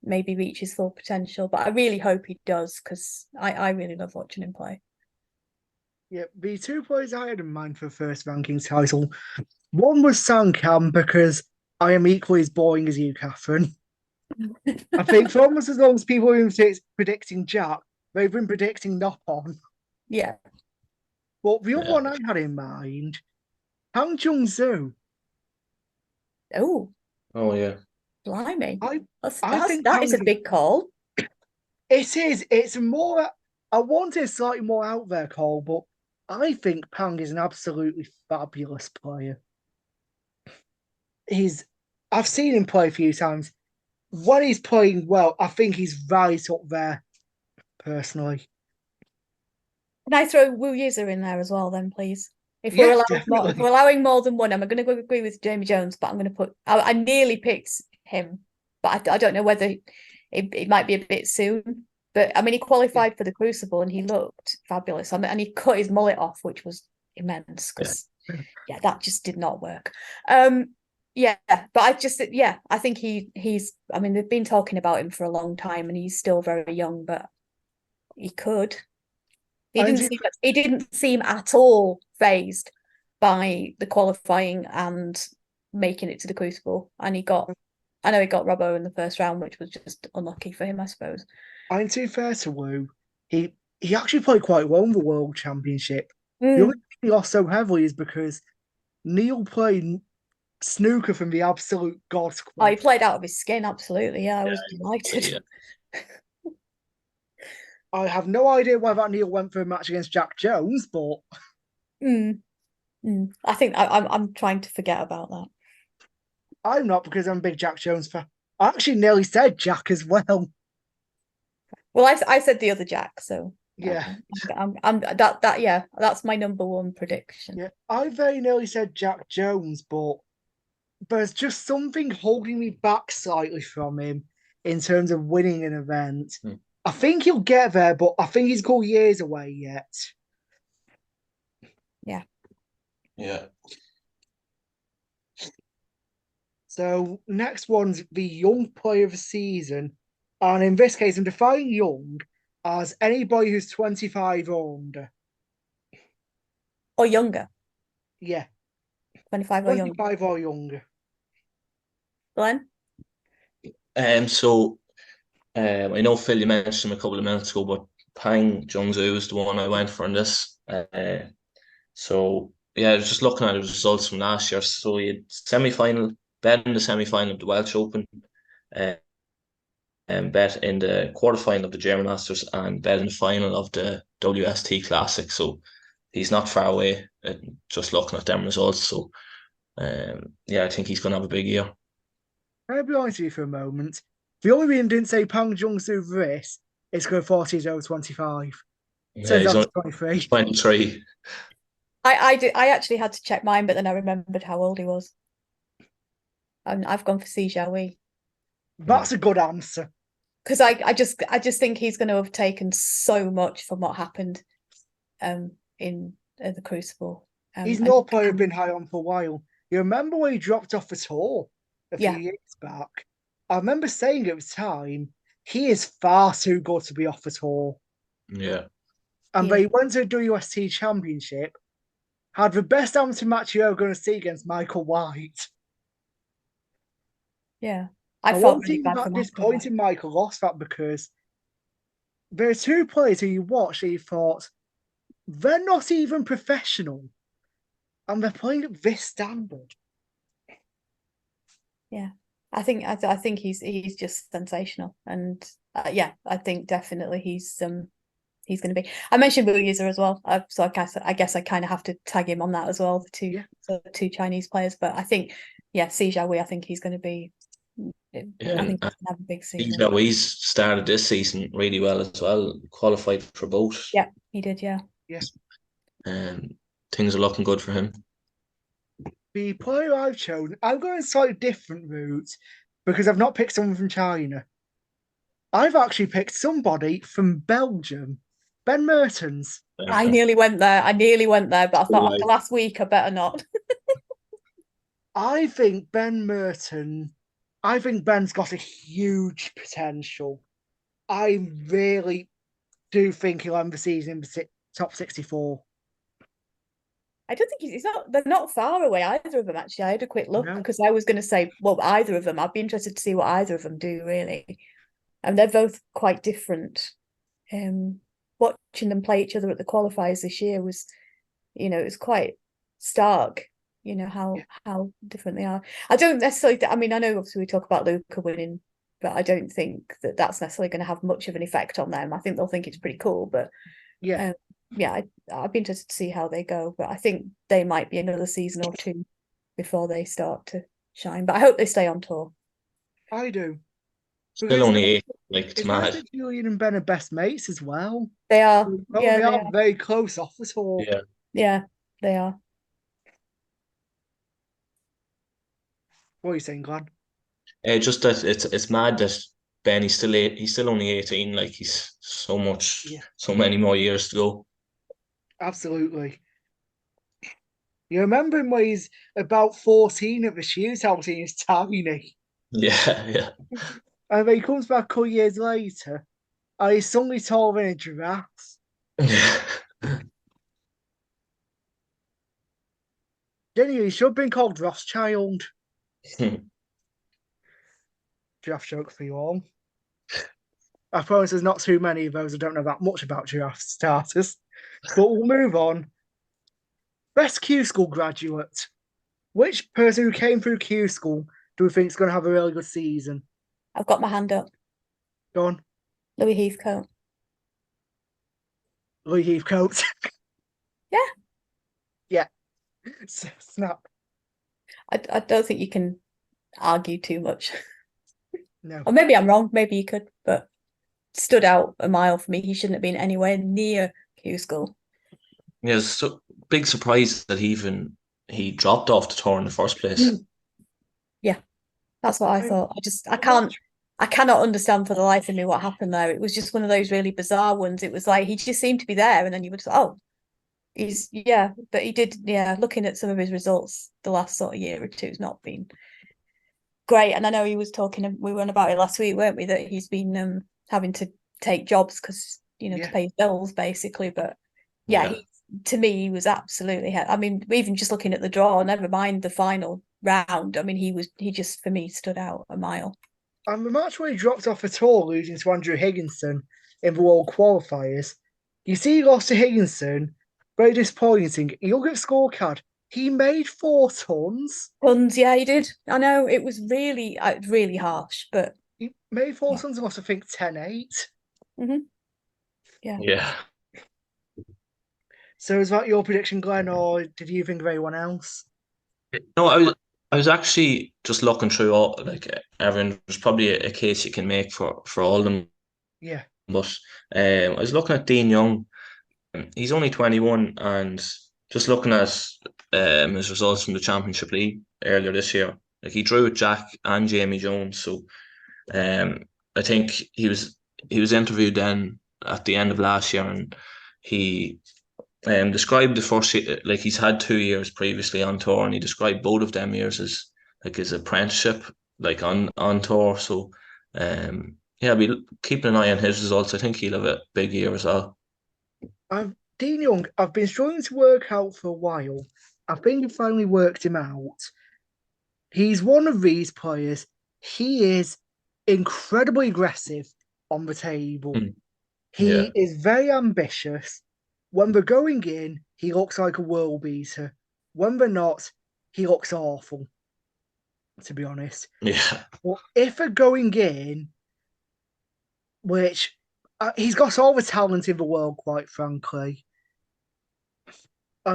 maybe reach his full potential. But I really hope he does, because I really love watching him play. Yeah, the 2 players I had in mind for first ranking title, one was Sankam, because I am equally as boring as you, Catherine. I think for almost as long as people have been predicting Jack, they've been predicting Nopon. Yeah. But the other one I had in mind, Hang Chung-Zhu. Oh yeah. Blimey. I think that is a big call. It is. It's more, I want a slightly more out there call, but I think Pang is an absolutely fabulous player. He's I've seen him play a few times. When he's playing well, I think he's right up there, personally. Can I throw Wu Yizer in there as well, then, please? If Yeah, we're allowing definitely. if we're allowing more than one, I'm going to agree with Jamie Jones, but I'm going to put. I nearly picked him, but I don't know whether it might be a bit soon. But I mean, he qualified for the Crucible and he looked fabulous. I mean, and he cut his mullet off, which was immense because that just did not work. Yeah, but I think he's. I mean, they've been talking about him for a long time, and he's still very young, but he could. He didn't seem at all phased by the qualifying and making it to the Crucible. And I know he got Robbo in the first round, which was just unlucky for him, I suppose. I'm too fair to Wu. He actually played quite well in the World Championship. The only reason he lost so heavily is because Neil played snooker from the absolute God Oh, he squad. played out of his skin, absolutely. Yeah, I was delighted. Yeah. I have no idea why that Neil went for a match against Jack Jones, but I think I'm trying to forget about that. I'm not, because I'm a big Jack Jones fan. I actually nearly said Jack as well. Well, I said the other Jack, so Yeah. that's my number one prediction. Yeah, I very nearly said Jack Jones, but there's just something holding me back slightly from him in terms of winning an event. I think he'll get there, but I think he's got years away yet. Yeah. Yeah. So next one's the Young Player of the Season. And in this case, I'm defining young as anybody who's 25 or under. Or younger. Yeah. 25 or younger. 25 or younger. Glen? So I know Phil, you mentioned him a couple of minutes ago, but Pang Jungzu is the one I went for in this. So yeah, I was just looking at the results from last year. So he had semi-final, bet in the semi-final of the Welsh Open, and bet in the quarter-final of the German Masters, and bet in the final of the WST Classic. So he's not far away, just looking at them results. So yeah, I think he's going to have a big year. I'll be honest with you for a moment. The only reason I didn't say Pang Jungsu for this is because 40 is over 25. Yeah, Turns he's out only it's 23. 23. I actually had to check mine, but then I remembered how old he was. And I've gone for Si Xiaowei. That's a good answer. Because I just think he's going to have taken so much from what happened in the Crucible. He's no player been high on for a while. You remember when he dropped off the tour a few years back? I remember saying at the time, he is far too good to be off the tour. Yeah. And they went to the WST Championship, had the best amateur match you're ever going to see against Michael White. Yeah. I won't think that disappointing Michael lost that, because there are two players who you watched and you thought, they're not even professional, and they're playing at this standard. Yeah, I think he's just sensational, and I think definitely he's going to be. I mentioned Wu Yizer as well, so I guess I kind of have to tag him on that as well. The two Chinese players, but I think Si Xiaowei, I think he's going to be. I think he's going to have a big season. He's started this season really well as well. Qualified for both. Yeah, he did. Yeah. Things are looking good for him. The player I've chosen, I'm going a slightly different route because I've not picked someone from China. I've actually picked somebody from Belgium, Ben Mertens. I nearly went there. But I thought after last week, I better not. I think Ben's got a huge potential. I really do think he'll end the season in the top 64. I don't think they're not far away, either of them, actually. I had a quick look because I was going to say, well, either of them. I'd be interested to see what either of them do, really. And they're both quite different. Watching them play each other at the qualifiers this year was, it was quite stark, how different they are. I don't necessarily, I mean, I know obviously we talk about Luca winning, but I don't think that that's necessarily going to have much of an effect on them. I think they'll think it's pretty cool, but I'd be interested to see how they go, but I think they might be another season or two before they start to shine. But I hope they stay on tour. I do. Still only 8, like it's It's nice mad. that Julian and Ben are best mates as well. They are. Oh, Yeah, they they are are. very close off the tour. Yeah. Yeah, they are. What are you saying, Glenn? Just that it's mad that Ben he's still only 18, like he's so many more years to go. Absolutely. You remember him when he's about 14 at the shootout and he's tiny. Yeah, yeah. And then he comes back a couple years later and he's suddenly taller than a giraffe. Didn't he? He should have been called Rothschild. Giraffe joke for you all. I promise there's not too many of those. I don't know that much about giraffe starters. But we'll move on. Best Q School graduate. Which person who came through Q School do we think is going to have a really good season? I've got my hand up. Go on. Louis Heathcote. Lee Heathcote. Yeah. Yeah. Snap. I don't think you can argue too much. No. Or maybe I'm wrong. Maybe you could, but stood out a mile for me. He shouldn't have been anywhere near Q School. Yeah, it's so big surprise that he dropped off the tour in the first place. Yeah, that's what I thought. I cannot understand for the life of me what happened there. It was just one of those really bizarre ones. It was like he just seemed to be there, and then you would just, oh, but he did, looking at some of his results the last sort of year or two has not been great. And I know he was talking, we were on about it last week, weren't we, that he's been having to take jobs because, to pay his bills, basically. But to me, he was absolutely, I mean, even just looking at the draw, never mind the final round, I mean, he just, for me, stood out a mile. And the match where he dropped off a tour, losing to Andrew Higginson in the World Qualifiers, you see he lost to Higginson, very disappointing. You look at the scorecard, he made 4 tons. Tons, yeah, he did. I know, it was really, really harsh, but... He made 4 tons and lost, I think, 10-8. Mm-hmm. Yeah. So is that your prediction, Glenn, or did you think of anyone else? No, I was actually just looking through all, like, everyone. There's probably a case you can make for all of them. Yeah. But I was looking at Dean Young. He's only 21, and just looking at his results from the Championship League earlier this year, like he drew with Jack and Jamie Jones. So I think he was interviewed then at the end of last year, and he described the first year, like he's had 2 years previously on tour, and he described both of them years as like his apprenticeship, like on tour. So I'll be keeping an eye on his results. I think he'll have a big year as well. Dean Young, I've been struggling to work out for a while. I think I finally worked him out. He's one of these players. He is incredibly aggressive on the table. He is very ambitious. When they're going in, he looks like a world beater. When they're not, he looks awful, to be honest. Yeah. But if they're going in, which he's got all the talent in the world, quite frankly.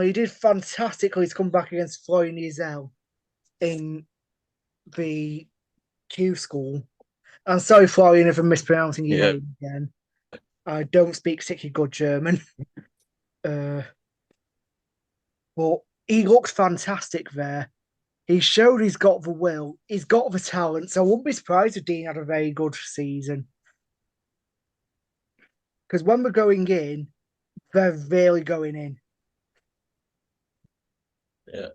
He did fantastically to come back against Florian Nizel in the Q School. I'm sorry, Florian, if I'm mispronouncing your name again. I don't speak particularly good German. But he looks fantastic there. He showed he's got the will. He's got the talent. So I wouldn't be surprised if Dean had a very good season. Because when we're going in, they're really going in. Yeah.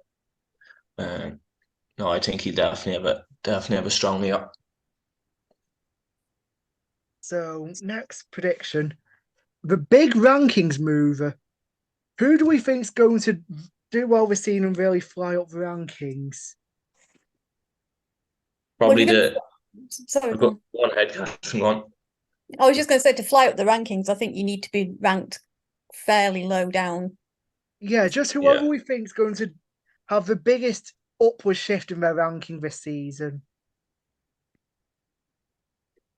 No, I think he'll definitely have a strong year. So next prediction. The big rankings mover. Who do we think is going to do well this season and really fly up the rankings? Probably Sorry, go on ahead, Catherine, go on. I was just going to say, to fly up the rankings, I think you need to be ranked fairly low down. Yeah, just whoever we think is going to have the biggest upward shift in their ranking this season.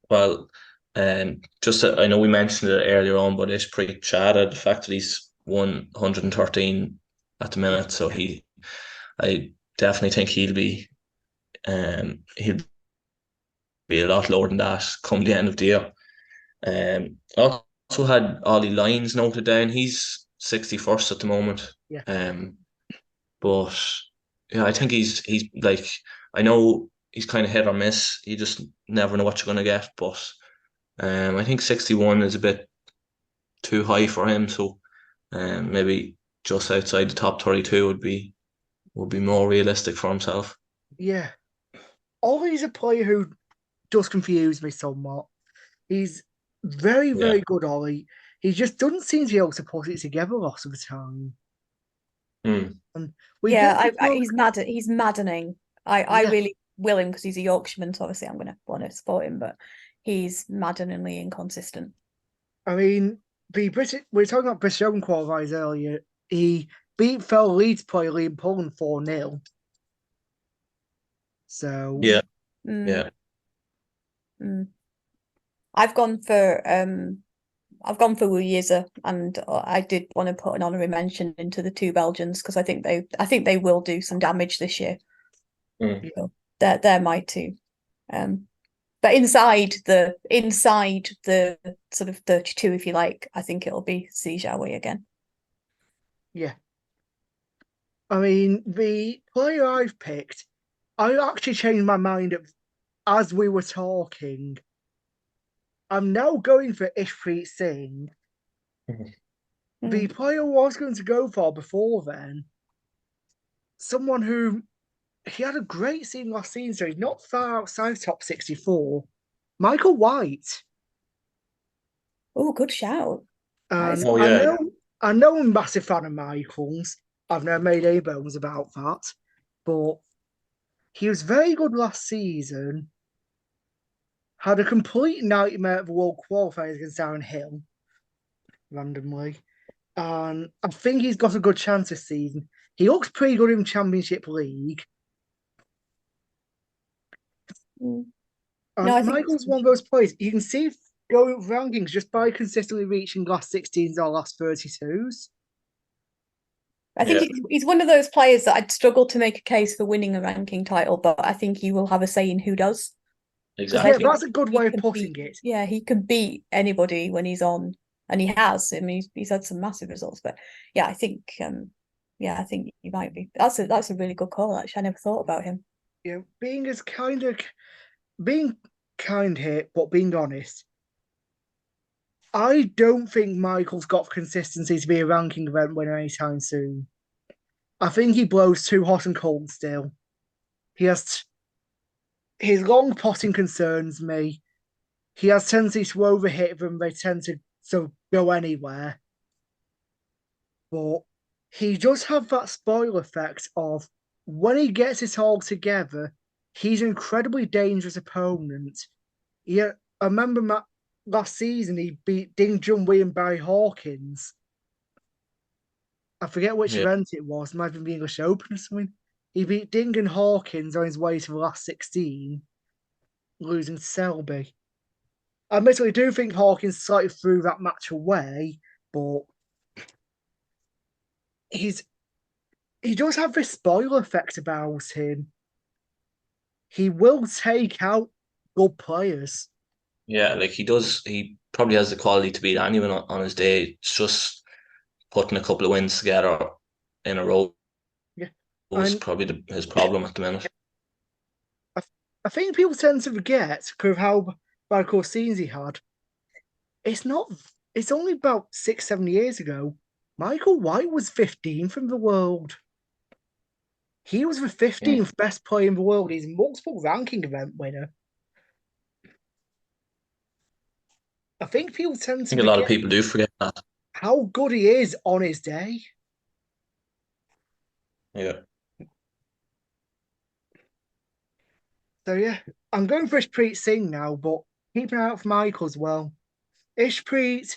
Well, just I know we mentioned it earlier on, but it's pretty Chada, the fact that he's won 113 at the minute, so I definitely think he'll be a lot lower than that come the end of the year. Also had Ollie Lyons noted down. He's 61st at the moment. Yeah. But yeah, I think he's like, I know he's kind of hit or miss. You just never know what you're gonna get. But I think 61 is a bit too high for him. So maybe just outside the top 32 would be more realistic for himself. Yeah. Ollie's a player who does confuse me somewhat. He's very, Yeah. very good, Ollie. He just doesn't seem to be able to put it together lots of the time. Mm. And we Yeah, get to talk, he's maddening. I Yeah. really will him because he's a Yorkshireman, so obviously I'm gonna want to support him, but he's maddeningly inconsistent. I mean, the British, we were talking about British Open qualifiers earlier. He beat fellow Leeds player Liam Pullen 4-0. So, Yeah. Mm, Yeah. mm. I've gone for Wuyiza, and I did want to put an honorary mention into the two Belgians because I think they will do some damage this year. Mm. So they're my two. But inside the sort of 32, if you like, I think it'll be Zijawi again. yeah. I mean, the player I've picked, I actually changed my mind as we were talking. I'm now going for Ishpreet Singh. The player I was going to go for before then, someone who he had a great season last season, so he's not far outside top 64. Michael White. Oh, good shout. And Oh I yeah. know I'm a massive fan of Michael's. I've never made any bones about that. But he was very good last season. Had a complete nightmare at the World Qualifiers against Aaron Hill, randomly. And I think he's got a good chance this season. He looks pretty good in Championship League. Mm. And No, I think Michael's one of those players. You can see going rankings just by consistently reaching last 16s or last 32s. I think Yeah. he's one of those players that I'd struggle to make a case for winning a ranking title, but I think he will have a say in who does. Because I Yeah, Exactly. think that's a good he way of can putting beat, it. yeah, he can beat anybody when he's on, and he has. I mean, he's had some massive results, but yeah, I think he might be. That's a really good call. Actually, I never thought about him. You know, being kind here, but being honest, I don't think Michael's got consistency to be a ranking event winner anytime soon. I think he blows too hot and cold still. He has his long potting concerns me. He has tendency to overhit them. They tend to go anywhere. But he does have that spoil effect of when he gets it all together, he's an incredibly dangerous opponent. Yeah, I remember last season he beat Ding Junhui and Barry Hawkins. I forget which Yeah. event it was. It might have been the English Open or something. He beat Ding and Hawkins on his way to the last 16, losing to Selby. I admittedly do think Hawkins slightly threw that match away, but he does have this spoiler effect about him. He will take out good players. Yeah, like he does. He probably has the quality to beat anyone on his day. It's just putting a couple of wins together in a row Yeah. is And probably his problem at the minute. I think people tend to forget because of how bad core scenes he had. It's not. It's only about 6, 7 years ago. Michael White was 15th in the world. He was the Mm. 15th best player in the world. He's a multiple ranking event winner. I think people tend I to think a lot of forget people do forget that. how good he is on his day. Yeah. So yeah, I'm going for Ishpreet Singh now, but keep an eye out for Michael as well. Ishpreet,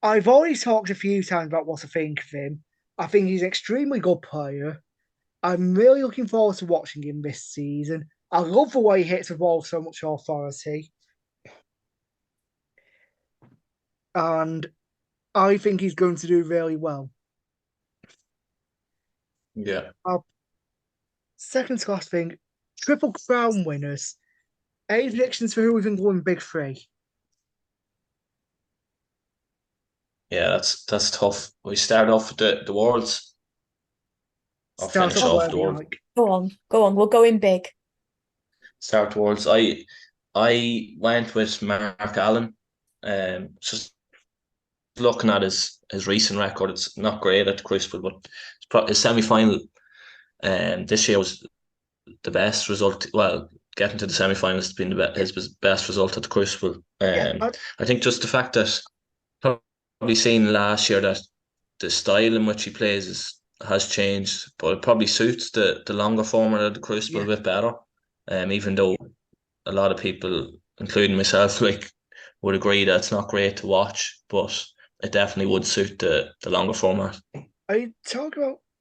I've already talked a few times about what I think of him. I think he's an extremely good player. I'm really looking forward to watching him this season. I love the way he hits the ball with so much authority. And I think he's going to do really well. Yeah. Second to last thing, Triple Crown winners. Any predictions for who we think will win Big Three? Yeah, that's tough. We start off with the Worlds or Start finish off off wherever the you Worlds. like. Go on. We'll go in big. Start the Worlds. I went with Mark Allen. Just looking at his recent record, it's not great at the Crucible, but his semi-final this year was the best result. Well, getting to the semi-finals has been his best result at the Crucible. Yeah, I think just the fact that probably seen last year that the style in which he plays has changed, but it probably suits the longer format of the Crucible a bit better. Even though a lot of people, including myself, like would agree that it's not great to watch, but it definitely would suit the longer format.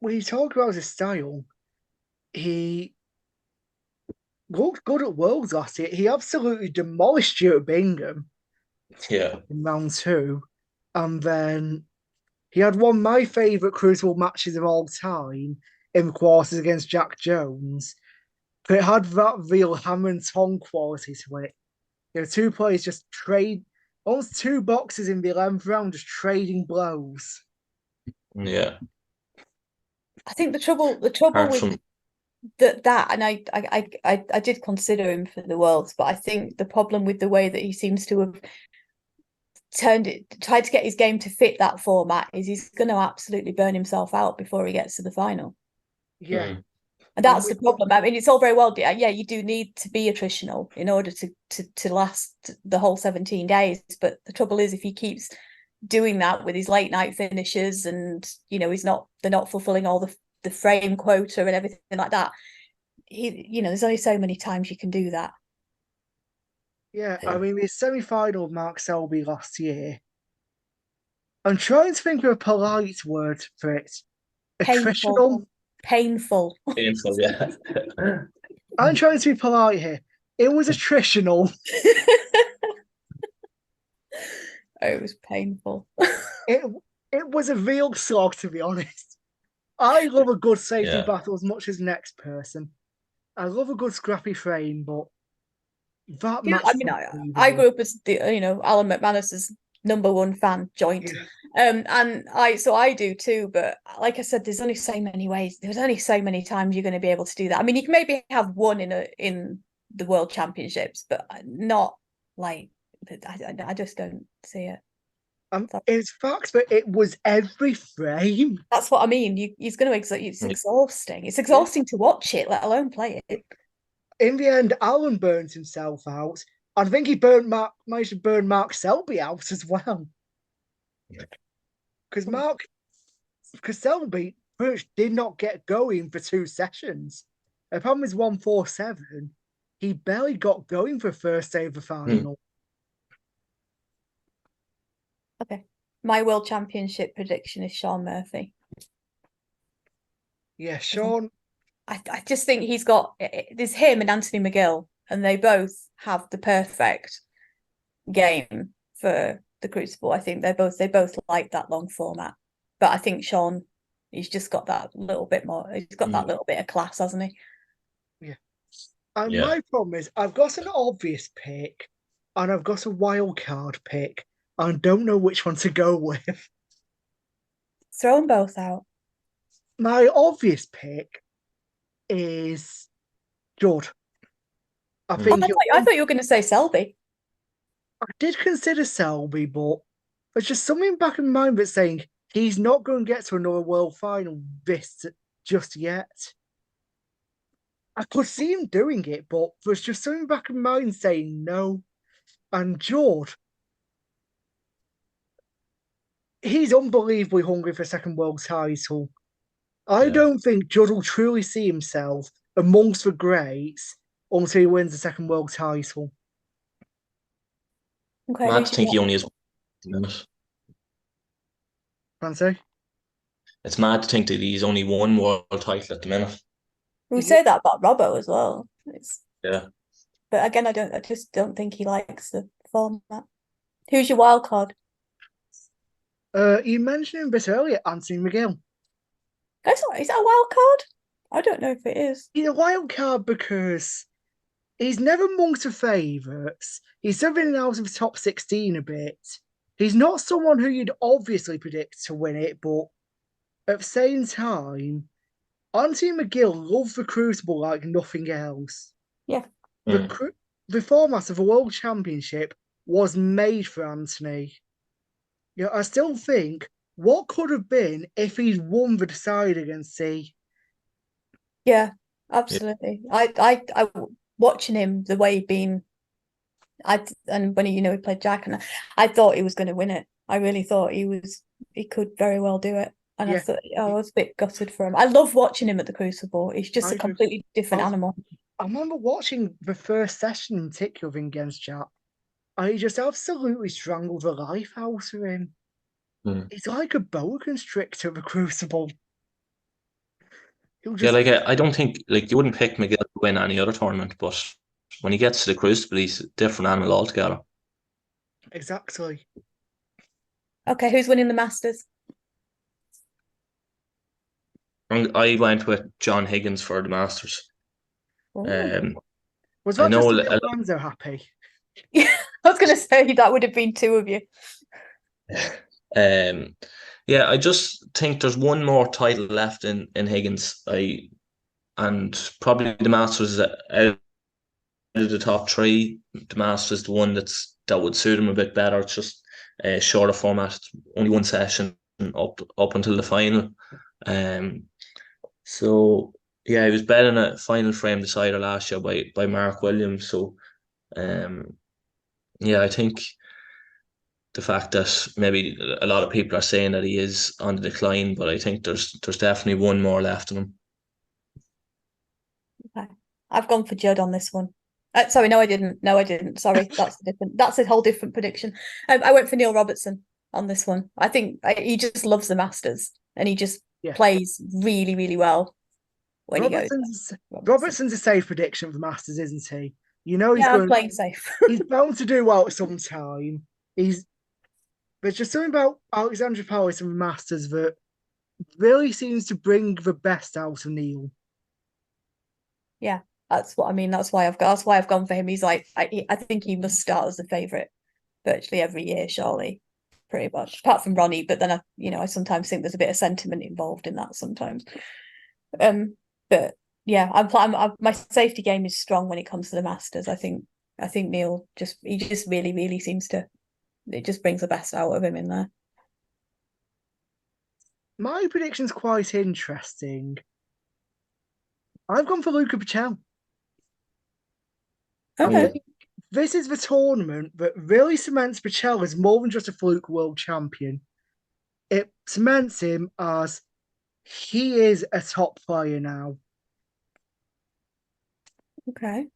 when you talk about his style, he looked good at Worlds last year. He absolutely demolished you at Bingham Yeah. in round 2. And then he had one of my favourite Crucible matches of all time in the quarters against Jack Jones. But it had that real hammer and tong quality to it. Two players just trade almost 2 boxes in the 11th round, just trading blows. Yeah. I think the trouble Apart with from that, and I did consider him for the Worlds, but I think the problem with the way that he seems to have tried to get his game to fit that format is he's going to absolutely burn himself out before he gets to the final. Yeah. And that's the problem. I mean, it's all very well. Yeah, you do need to be attritional in order to last the whole 17 days. But the trouble is, if he keeps doing that with his late night finishes, and they're not fulfilling all the frame quota and everything like that. There's only so many times you can do that. Yeah, I mean, the semi-final of Mark Selby last year. I'm trying to think of a polite word for it. Attritional. Painful. Yeah. I'm trying to be polite here. It was attritional. It was painful. It was a real slog, to be honest. I love a good safety battle as much as the next person. I love a good scrappy frame, but that match. I mean, I grew up as Alan McManus's #1 fan joint. And I do too, but like I said, there's only so many ways. There's only so many times you're going to be able to do that. I mean, you can maybe have one in the World Championships, but not like I just don't see it. It's facts, but it was every frame. That's what I mean. It's going to it's exhausting. It's exhausting to watch it, let alone play it. In the end, Alan burns himself out. I think he managed to burn Mark Selby out as well. Because Selby pretty much did not get going for 2 sessions. The problem is 147. He barely got going for first day of the final. Okay. My World Championship prediction is Shaun Murphy. Yeah, Shaun. I just think there's him and Anthony McGill, and they both have the perfect game for the Crucible. I think they both like that long format. But I think Shaun, he's just got that little bit more. He's got that little bit of class, hasn't he? Yeah. And my problem is, I've got an obvious pick, and I've got a wild card pick. I don't know which one to go with. Throw them both out. My obvious pick is Jord. I thought you were going to say Selby. I did consider Selby, but there's just something back in my mind that's saying he's not going to get to another world final just yet. I could see him doing it, but there's just something back in my mind saying no. And Jord, he's unbelievably hungry for a second world title. I don't think Judd will truly see himself amongst the greats until he wins the second world title. Okay, mad to think he only has 1 minute. Fancy? It's mad to think that he's only 1 world title at the minute. We say that about Robbo as well. Yeah. But again, I just don't think he likes the format. Who's your wild card? You mentioned him a bit earlier, Anthony McGill. Is that a wild card? I don't know if it is. He's a wild card because he's never amongst the favourites. He's still been out of the top 16 a bit. He's not someone who you'd obviously predict to win it, but at the same time, Anthony McGill loved the Crucible like nothing else. Yeah. The format of the World Championship was made for Anthony. You know, I still think what could have been if he'd won the decide against C. Yeah, absolutely. I watching him the way he'd been, and when he played Jack, and I thought he was going to win it. I really thought he could very well do it. And I thought, I was a bit gutted for him. I love watching him at the Crucible. He's just a completely different animal. I remember watching the first session in particular against Jack. I just absolutely strangled the life out of him. He's like a boa constrictor of a Crucible. Yeah, like I don't think you wouldn't pick McGill to win any other tournament, but when he gets to the Crucible, he's a different animal altogether. Exactly. Okay, who's winning the Masters? I went with John Higgins for the Masters. Was that just to make Lorenzo happy? I was going to say that would have been two of you. Yeah, I just think there's one more title left in Higgins. And probably the Masters is out of the top three. The Masters is the one that would suit him a bit better. It's just a shorter format, only one session up until the final. So yeah, he was better in a final frame decider last year by Mark Williams. So yeah, I think the fact that maybe a lot of people are saying that he is on the decline, but I think there's definitely one more left in him. Okay, I've gone for Judd on this one. Sorry, no, I didn't. No, I didn't. Sorry, that's a whole different prediction. I went for Neil Robertson on this one. I think he just loves the Masters, and he just plays really, really well when he goes. Robertson's a safe prediction for the Masters, isn't he? You know he's playing safe. He's bound to do well at some time. There's just something about Alexandra Palace and the Masters that really seems to bring the best out of Neil. Yeah, that's what I mean. That's why I've gone for him. He's like, I think he must start as the favourite virtually every year, surely, pretty much. Apart from Ronnie, but then I sometimes think there's a bit of sentiment involved in that sometimes. But yeah, my safety game is strong when it comes to the Masters. I think Neil just really, really seems to. It just brings the best out of him in there. My prediction's quite interesting. I've gone for Luca Pacelli. Okay. I think this is the tournament that really cements Pacelli as more than just a fluke world champion. It cements him as he is a top player now. Okay.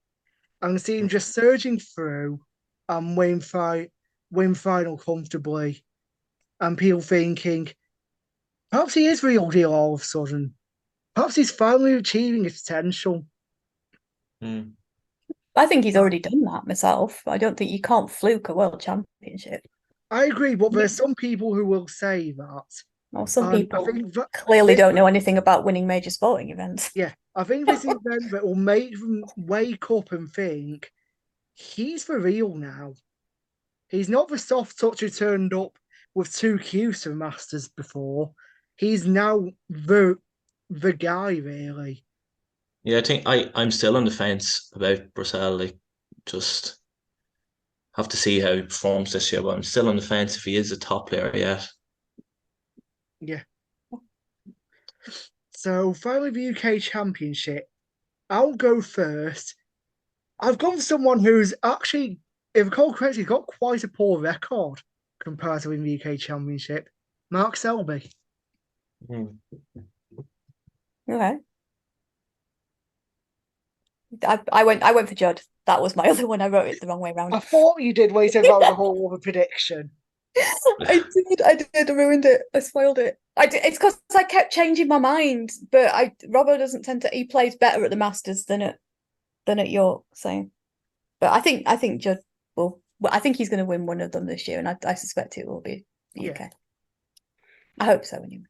And see him just surging through and win final comfortably. And people thinking, perhaps he is real deal all of a sudden. Perhaps he's finally achieving his potential. I think he's already done that myself. I don't think you can't fluke a world championship. I agree, but there's some people who will say that. Well, some people clearly don't know anything about winning major sporting events. Yeah, I think this event that will make them wake up and think, he's for real now. He's not the soft touch who turned up with 2 Qs for Masters before. He's now the guy, really. Yeah, I think I'm still on the fence about Bracell. Just have to see how he performs this year, but I'm still on the fence if he is a top player yet. Yeah. So finally, the UK Championship. I'll go first. I've gone for someone who's actually, if I recall correctly, got quite a poor record compared to the UK Championship. Mark Selby. Okay. I went for Judd. That was my other one. I wrote it the wrong way around. I thought you did when you said that was a whole other prediction. I did. I ruined it. I spoiled it. It's because I kept changing my mind. But Robbo doesn't tend to. He plays better at the Masters than at York. So, but I think Judd will. Well, I think he's going to win one of them this year, and I suspect it will be the UK. I hope so, anyway.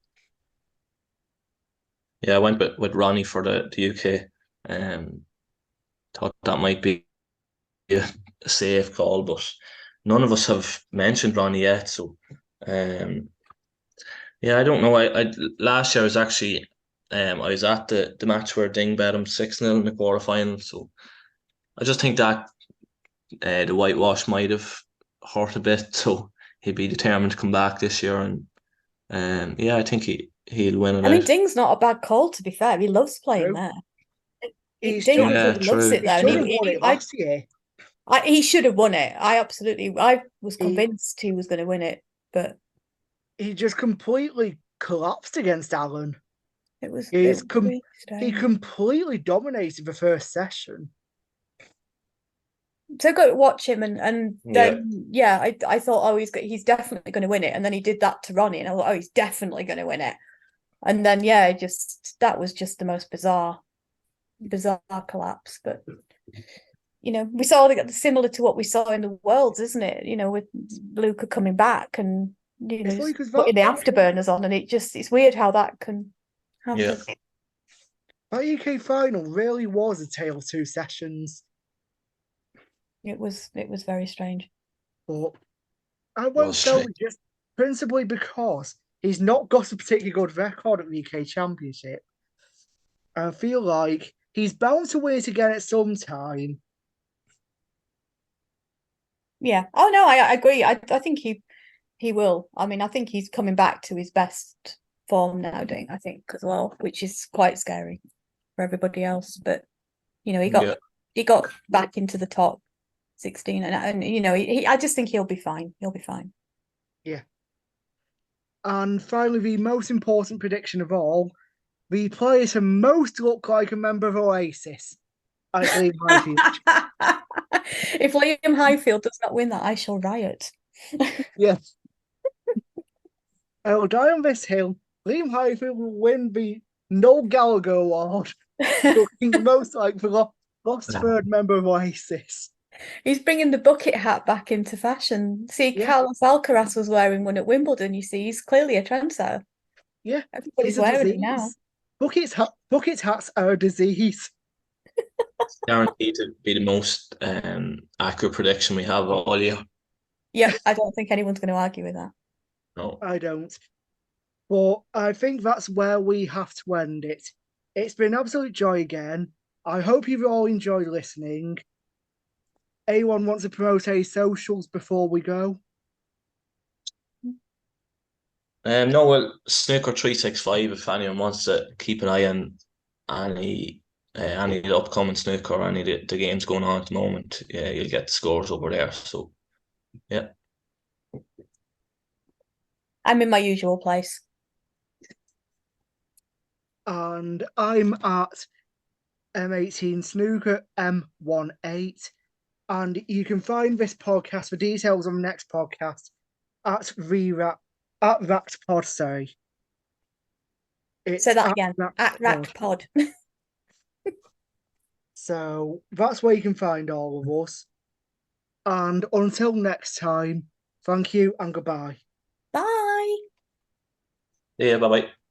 Yeah, I went with Ronnie for the UK. Thought that might be a safe call, but none of us have mentioned Ronnie yet. So, yeah, I don't know. I last year I was actually, I was at the match where Ding bet him 6-0 in the quarterfinal. So I just think that the whitewash might have hurt a bit. So he'd be determined to come back this year, and yeah, I think he'll win it I mean, out. Ding's not a bad call, to be fair. He loves playing True. there. He's Ding just, Yeah, absolutely loves true. it he there. should And have won it I, last year. he should have won it. I was He- convinced he was going to win it, but He just completely collapsed against Alan. it was He's really he strange. completely dominated the first session. So go to watch him, and Yeah. then I thought, oh, he's definitely going to win it, and then he did that to Ronnie, and I thought, oh, he's definitely going to win it, and then that was just the most bizarre collapse. But we saw similar to what we saw in the Worlds, isn't it? With Luca coming back and It's just like as putting the that afterburners on, and it's weird how that can happen. that UK final really was a tale of two sessions. It was very strange. But I Was won't tell you, strange. just principally because he's not got a particularly good record at the UK Championship. I feel like he's bound to win it again at some time. Yeah. Oh no, I agree. I think he will. I mean, I think he's coming back to his best form now, Ding, I think, as well, which is quite scary for everybody else. But he got back into the top 16, and I just think he'll be fine. He'll be fine. Yeah. And finally, the most important prediction of all, the player to most look like a member of Oasis. And it's Liam Highfield. If Liam Highfield does not win that, I shall riot. Yes. I will die on this hill. Liam Highfield will win the Noel Gallagher Award, looking the most like the lost third member of Oasis. He's bringing the bucket hat back into fashion. See, Yeah. Carlos Alcaraz was wearing one at Wimbledon. You see, he's clearly a trendsetter. Yeah, Everybody's it's a wearing disease. it now. Bucket hats are a disease. Guaranteed to be the most accurate prediction we have all year. Yep, I don't think anyone's going to argue with that. No. I don't. But I think that's where we have to end it. It's been an absolute joy again. I hope you've all enjoyed listening. Anyone wants to promote any socials before we go? No, well, Snooker 365. If anyone wants to keep an eye on any of the upcoming snooker or any of the games going on at the moment, yeah, you'll get the scores over there. So, yeah. I'm in my usual place. And I'm at M18 Snooker M18. And you can find this podcast for details on the next podcast at ReRacked Pod. Sorry. Say that again. At ReRacked ReRacked Pod. So that's where you can find all of us. And until next time, thank you and goodbye. Bye. Yeah, bye bye.